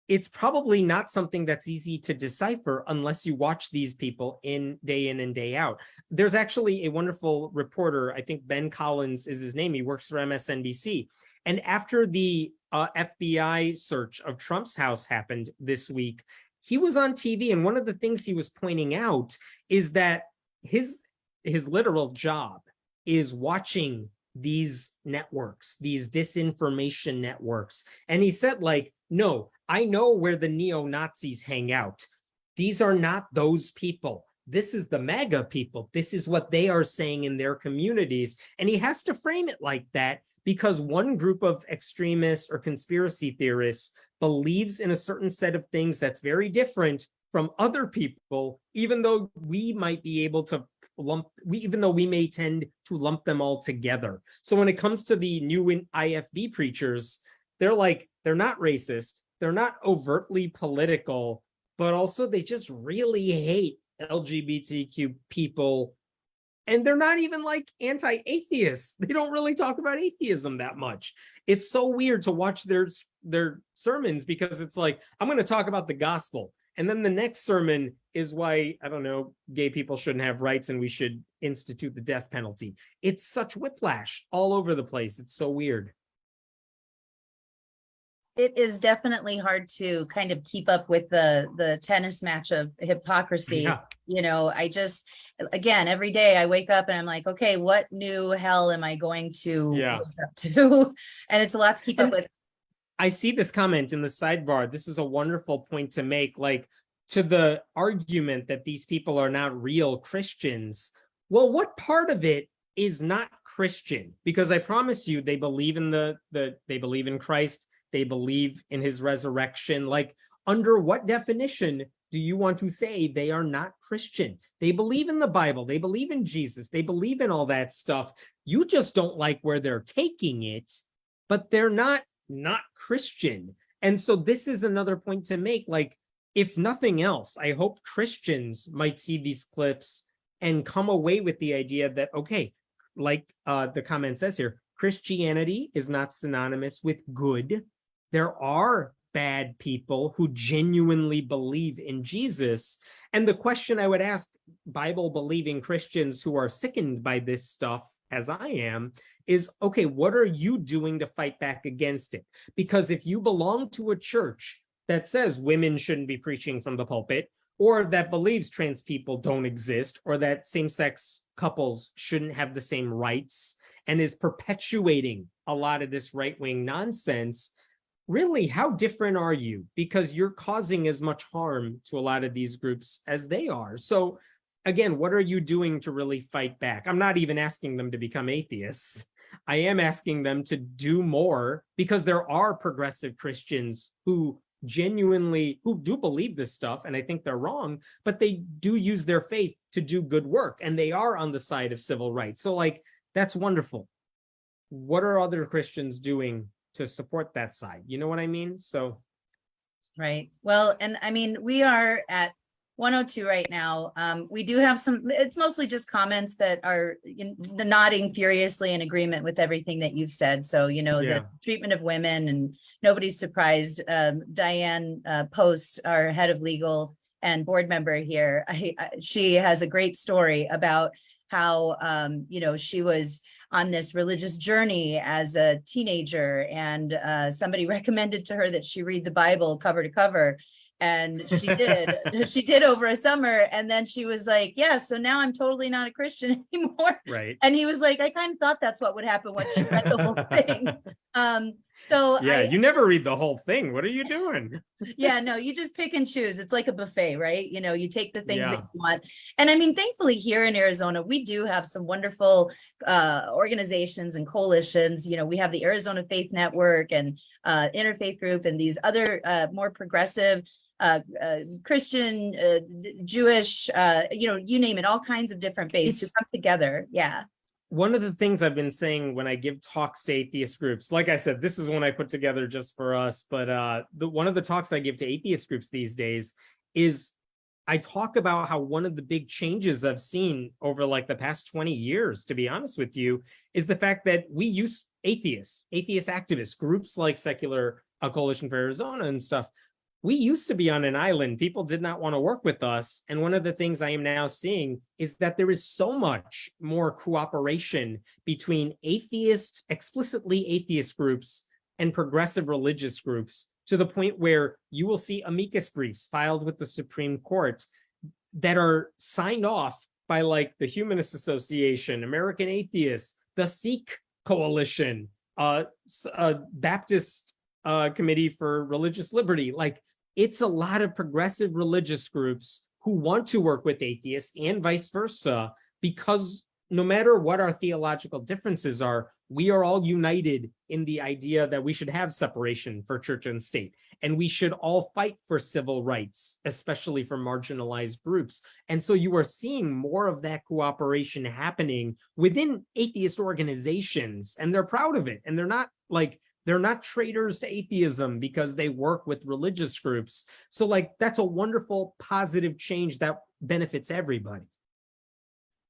it's probably not something that's easy to decipher unless you watch these people in and day out. There's actually a wonderful reporter, I think Ben Collins is his name, he works for MSNBC. And after the FBI search of Trump's house happened this week, he was on TV, and one of the things he was pointing out is that his literal job is watching these networks, these disinformation networks. And he said, like, no, I know where the neo-Nazis hang out. These are not those people. This is the MAGA people. This is what they are saying in their communities. And he has to frame it like that, because one group of extremists or conspiracy theorists believes in a certain set of things that's very different from other people, even though we might be able to even though we may tend to lump them all together. So when it comes to the new IFB preachers, they're not racist, they're not overtly political, but also they just really hate LGBTQ people. And they're not even like anti-atheists. They don't really talk about atheism that much. It's so weird to watch their sermons, because it's like, I'm going to talk about the gospel. And then the next sermon is why, I don't know, gay people shouldn't have rights and we should institute the death penalty. It's such whiplash all over the place. It's so weird. it is definitely hard to kind of keep up with the tennis match of hypocrisy. Yeah. You know, again, every day I wake up and I'm like, okay, what new hell am I going to wake up to? And it's a lot to keep up with. I see this comment in the sidebar. This is a wonderful point to make, like, to the argument that these people are not real Christians. Well, what part of it is not Christian? Because I promise you, they believe in they believe in Christ. They believe in his resurrection. Like, under what definition do you want to say they are not Christian? They believe in the Bible. They believe in Jesus. They believe in all that stuff. You just don't like where they're taking it, but they're not Christian. And so this is another point to make. Like, if nothing else, I hope Christians might see these clips and come away with the idea that, okay, like the comment says here, Christianity is not synonymous with good. There are bad people who genuinely believe in Jesus. And the question I would ask Bible-believing Christians who are sickened by this stuff, as I am, is, okay, what are you doing to fight back against it? Because if you belong to a church that says women shouldn't be preaching from the pulpit, or that believes trans people don't exist, or that same-sex couples shouldn't have the same rights, and is perpetuating a lot of this right-wing nonsense, really, how different are you? Because you're causing as much harm to a lot of these groups as they are. So again, what are you doing to really fight back? I'm not even asking them to become atheists. I am asking them to do more, because there are progressive Christians who do believe this stuff, and I think they're wrong, but they do use their faith to do good work, and they are on the side of civil rights. So, like, that's wonderful. What are other Christians doing to support that side? You know what I mean? So, right. Well, and I mean, we are at 102 right now. We do have it's mostly just comments that are nodding furiously in agreement with everything that you've said. So, the treatment of women, and nobody's surprised. Diane Post, our head of legal and board member here, she has a great story about how, she was on this religious journey as a teenager, and somebody recommended to her that she read the Bible cover to cover. And she did. She did over a summer, and then she was like, yeah, so now I'm totally not a Christian anymore. Right. And he was like, I kind of thought that's what would happen once you read the whole thing. So yeah, you never read the whole thing. What are you doing? yeah, no, you just pick and choose. It's like a buffet, right? You take the things that Yeah. you want. And I mean, thankfully here in Arizona, we do have some wonderful organizations and coalitions. We have the Arizona Faith Network and Interfaith Group and these other more progressive Christian, Jewish, you name it, all kinds of different faiths who come together. Yeah. One of the things I've been saying when I give talks to atheist groups, like I said, this is one I put together just for us, but one of the talks I give to atheist groups these days is I talk about how one of the big changes I've seen over like the past 20 years, to be honest with you, is the fact that we use atheist activists, groups like Secular Coalition for Arizona and stuff. We used to be on an island. People did not want to work with us. And one of the things I am now seeing is that there is so much more cooperation between explicitly atheist groups and progressive religious groups, to the point where you will see amicus briefs filed with the Supreme Court that are signed off by like the Humanist Association, American Atheists, the Sikh Coalition, Baptist Committee for Religious Liberty. Like, it's a lot of progressive religious groups who want to work with atheists and vice versa, because no matter what our theological differences are, we are all united in the idea that we should have separation for church and state, and we should all fight for civil rights, especially for marginalized groups. And so you are seeing more of that cooperation happening within atheist organizations, and they're proud of it. And they're not traitors to atheism because they work with religious groups. So like, that's a wonderful positive change that benefits everybody.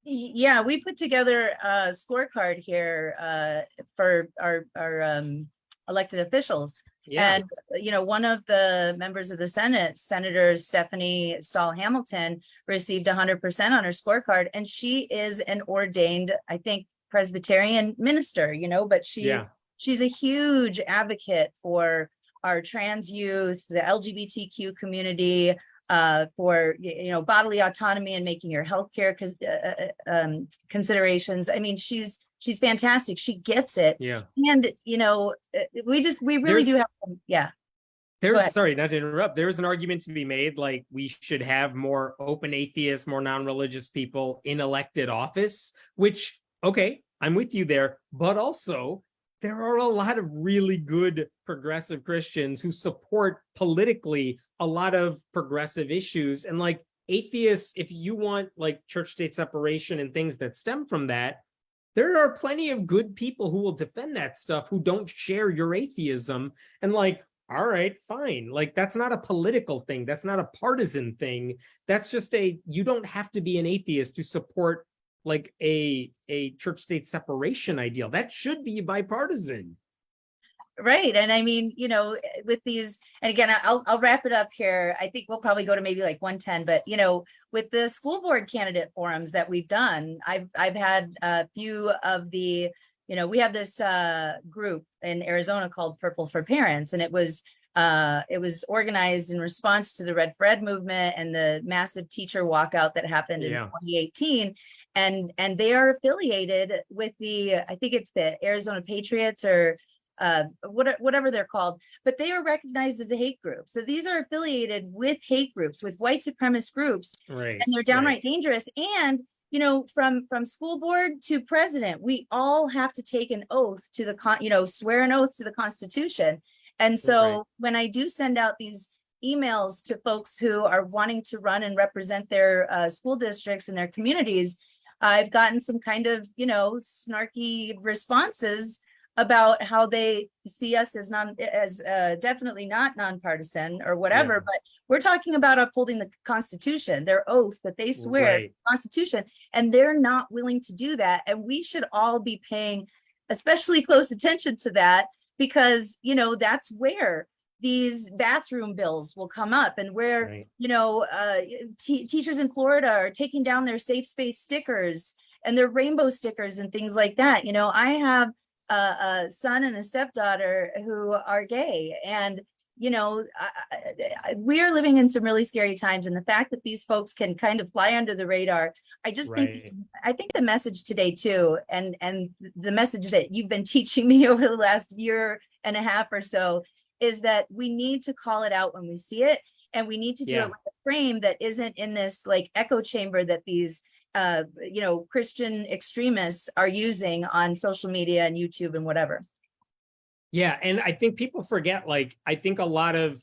Yeah, we put together a scorecard here for our elected officials. Yeah. And, one of the members of the Senate, Senator Stephanie Stahl Hamilton, received 100% on her scorecard. And she is an ordained, I think, Presbyterian minister, but she's a huge advocate for our trans youth, the LGBTQ community, for bodily autonomy and making your healthcare considerations. I mean, she's fantastic. She gets it. Yeah. And we really do have some. Yeah. Sorry, not to interrupt. There's an argument to be made, like we should have more open atheists, more non-religious people in elected office, which, okay, I'm with you there, but also there are a lot of really good progressive Christians who support politically a lot of progressive issues. And like atheists, if you want like church-state separation and things that stem from that, there are plenty of good people who will defend that stuff who don't share your atheism. And like, all right, fine. Like, that's not a political thing. That's not a partisan thing. That's just you don't have to be an atheist to support like a church-state separation ideal. That should be bipartisan. Right. And I mean, with these, and again, I'll wrap it up here. I think we'll probably go to maybe like 110, but with the school board candidate forums that we've done, I've had a few of the, we have this group in Arizona called Purple for Parents, and it was organized in response to the Red for Ed movement and the massive teacher walkout that happened in 2018. And they are affiliated with I think it's the Arizona Patriots or whatever they're called, but they are recognized as a hate group. So these are affiliated with hate groups, with white supremacist groups, right? And they're downright dangerous. And from school board to president, we all have to take an oath to swear an oath to the Constitution. And so when I do send out these emails to folks who are wanting to run and represent their school districts and their communities, I've gotten some kind of snarky responses about how they see us as definitely not nonpartisan or whatever, but we're talking about upholding the Constitution, their oath that they swear to the Constitution, and they're not willing to do that. And we should all be paying especially close attention to that, because that's where these bathroom bills will come up, and where teachers in Florida are taking down their safe space stickers and their rainbow stickers and things like that. You know, I have a son and a stepdaughter who are gay, and you know, we are living in some really scary times, and the fact that these folks can kind of fly under the radar, I just think, I think the message today too, and the message that you've been teaching me over the last year and a half or so, is that we need to call it out when we see it, and we need to do it with a frame that isn't in this like echo chamber that these you know, Christian extremists are using on social media and YouTube and whatever. Yeah, and I think people forget, like, I think a lot of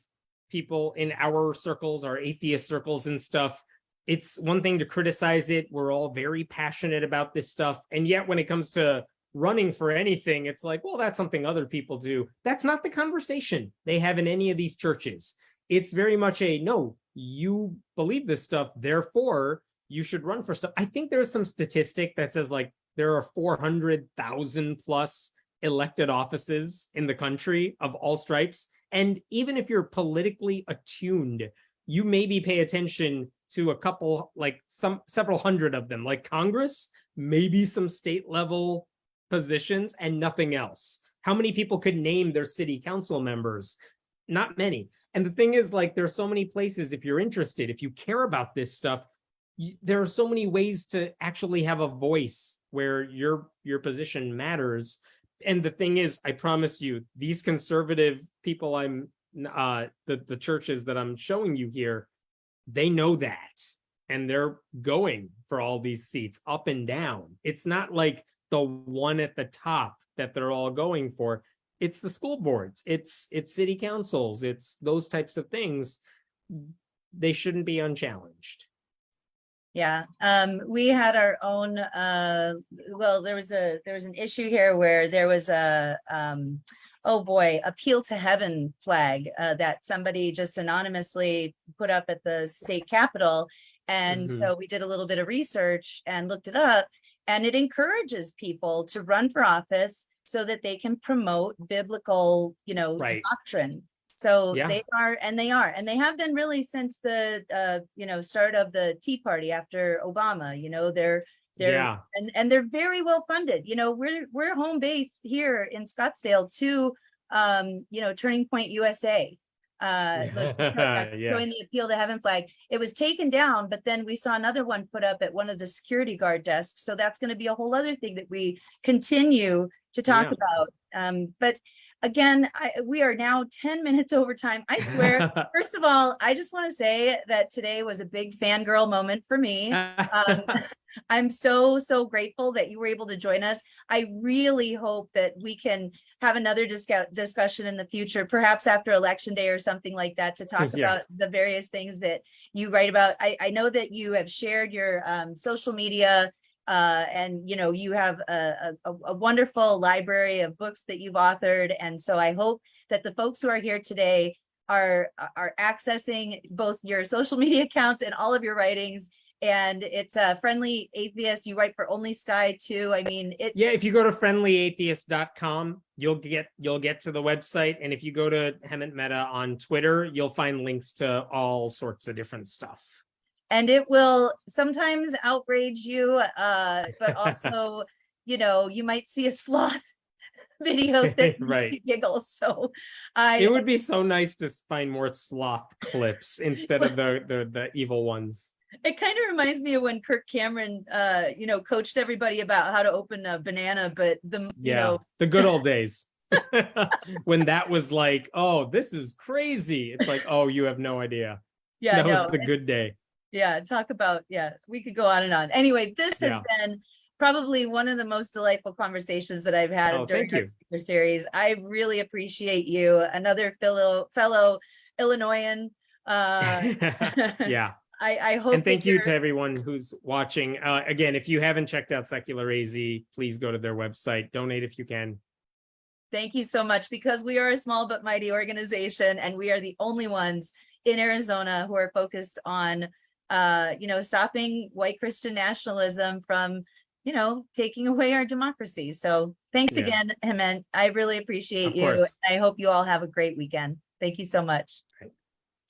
people in our circles, our atheist circles and stuff, it's one thing to criticize it. We're all very passionate about this stuff. And yet when it comes to running for anything, it's like, well, that's something other people do. That's not the conversation they have in any of these churches. It's very much a, no, you believe this stuff, therefore you should run for stuff. I think there's some statistic that says like there are 400,000 plus elected offices in the country of all stripes. And even if you're politically attuned, you maybe pay attention to a couple, like several hundred of them, like Congress, maybe some state level positions and nothing else. How many people could name their city council members? Not many. And the thing is, like, there's so many places, if you're interested, if you care about this stuff, there are so many ways to actually have a voice where your position matters. And the thing is, I promise you, these conservative people the churches that I'm showing you here, they know that. And they're going for all these seats up and down. It's not like the one at the top that they're all going for. It's the school boards, it's city councils, it's those types of things. They shouldn't be unchallenged. Yeah, we had our own, well, there was an issue here where there was a, oh boy, appeal to heaven flag that somebody just anonymously put up at the state capitol. And so we did a little bit of research and looked it up, and it encourages people to run for office so that they can promote biblical, you know, doctrine. So they have been really since the you know, start of the Tea Party after Obama. You know, they're and they're very well funded. You know, we're home base here in Scottsdale to you know, Turning Point USA. Showing the appeal to heaven flag. It was taken down, but then we saw another one put up at one of the security guard desks. So that's going to be a whole other thing that we continue to talk about. But again, we are now 10 minutes over time. I swear, first of all, I just want to say that today was a big fangirl moment for me. I'm so grateful that you were able to join us. I really hope that we can have another discussion in the future, perhaps after Election Day or something like that, to talk about the various things that you write about. I know that you have shared your social media, and you know, you have a wonderful library of books that you've authored, and so I hope that the folks who are here today are accessing both your social media accounts and all of your writings. And it's a Friendly Atheist. You write for Only Sky too. I mean, if you go to friendlyatheist.com, you'll get to the website, and if you go to Hemant Mehta on Twitter, you'll find links to all sorts of different stuff. And it will sometimes outrage you, but also, you know, you might see a sloth video that makes you giggle. So it would be so nice to find more sloth clips instead of the evil ones. It kind of reminds me of when Kirk Cameron, you know, coached everybody about how to open a banana, but you know, the good old days when that was like, oh, this is crazy. It's like, oh, you have no idea. Yeah, that was the good day. Yeah, talk about, we could go on and on. Anyway, this has been probably one of the most delightful conversations that I've had during our speaker series. I really appreciate you, another fellow Illinoisan. I hope. And thank you to everyone who's watching. Again, if you haven't checked out Secular AZ, please go to their website, donate if you can. Thank you so much, because we are a small but mighty organization, and we are the only ones in Arizona who are focused on you know, stopping white Christian nationalism from, you know, taking away our democracy. So thanks again, Hemant. I really appreciate you. I hope you all have a great weekend. Thank you so much.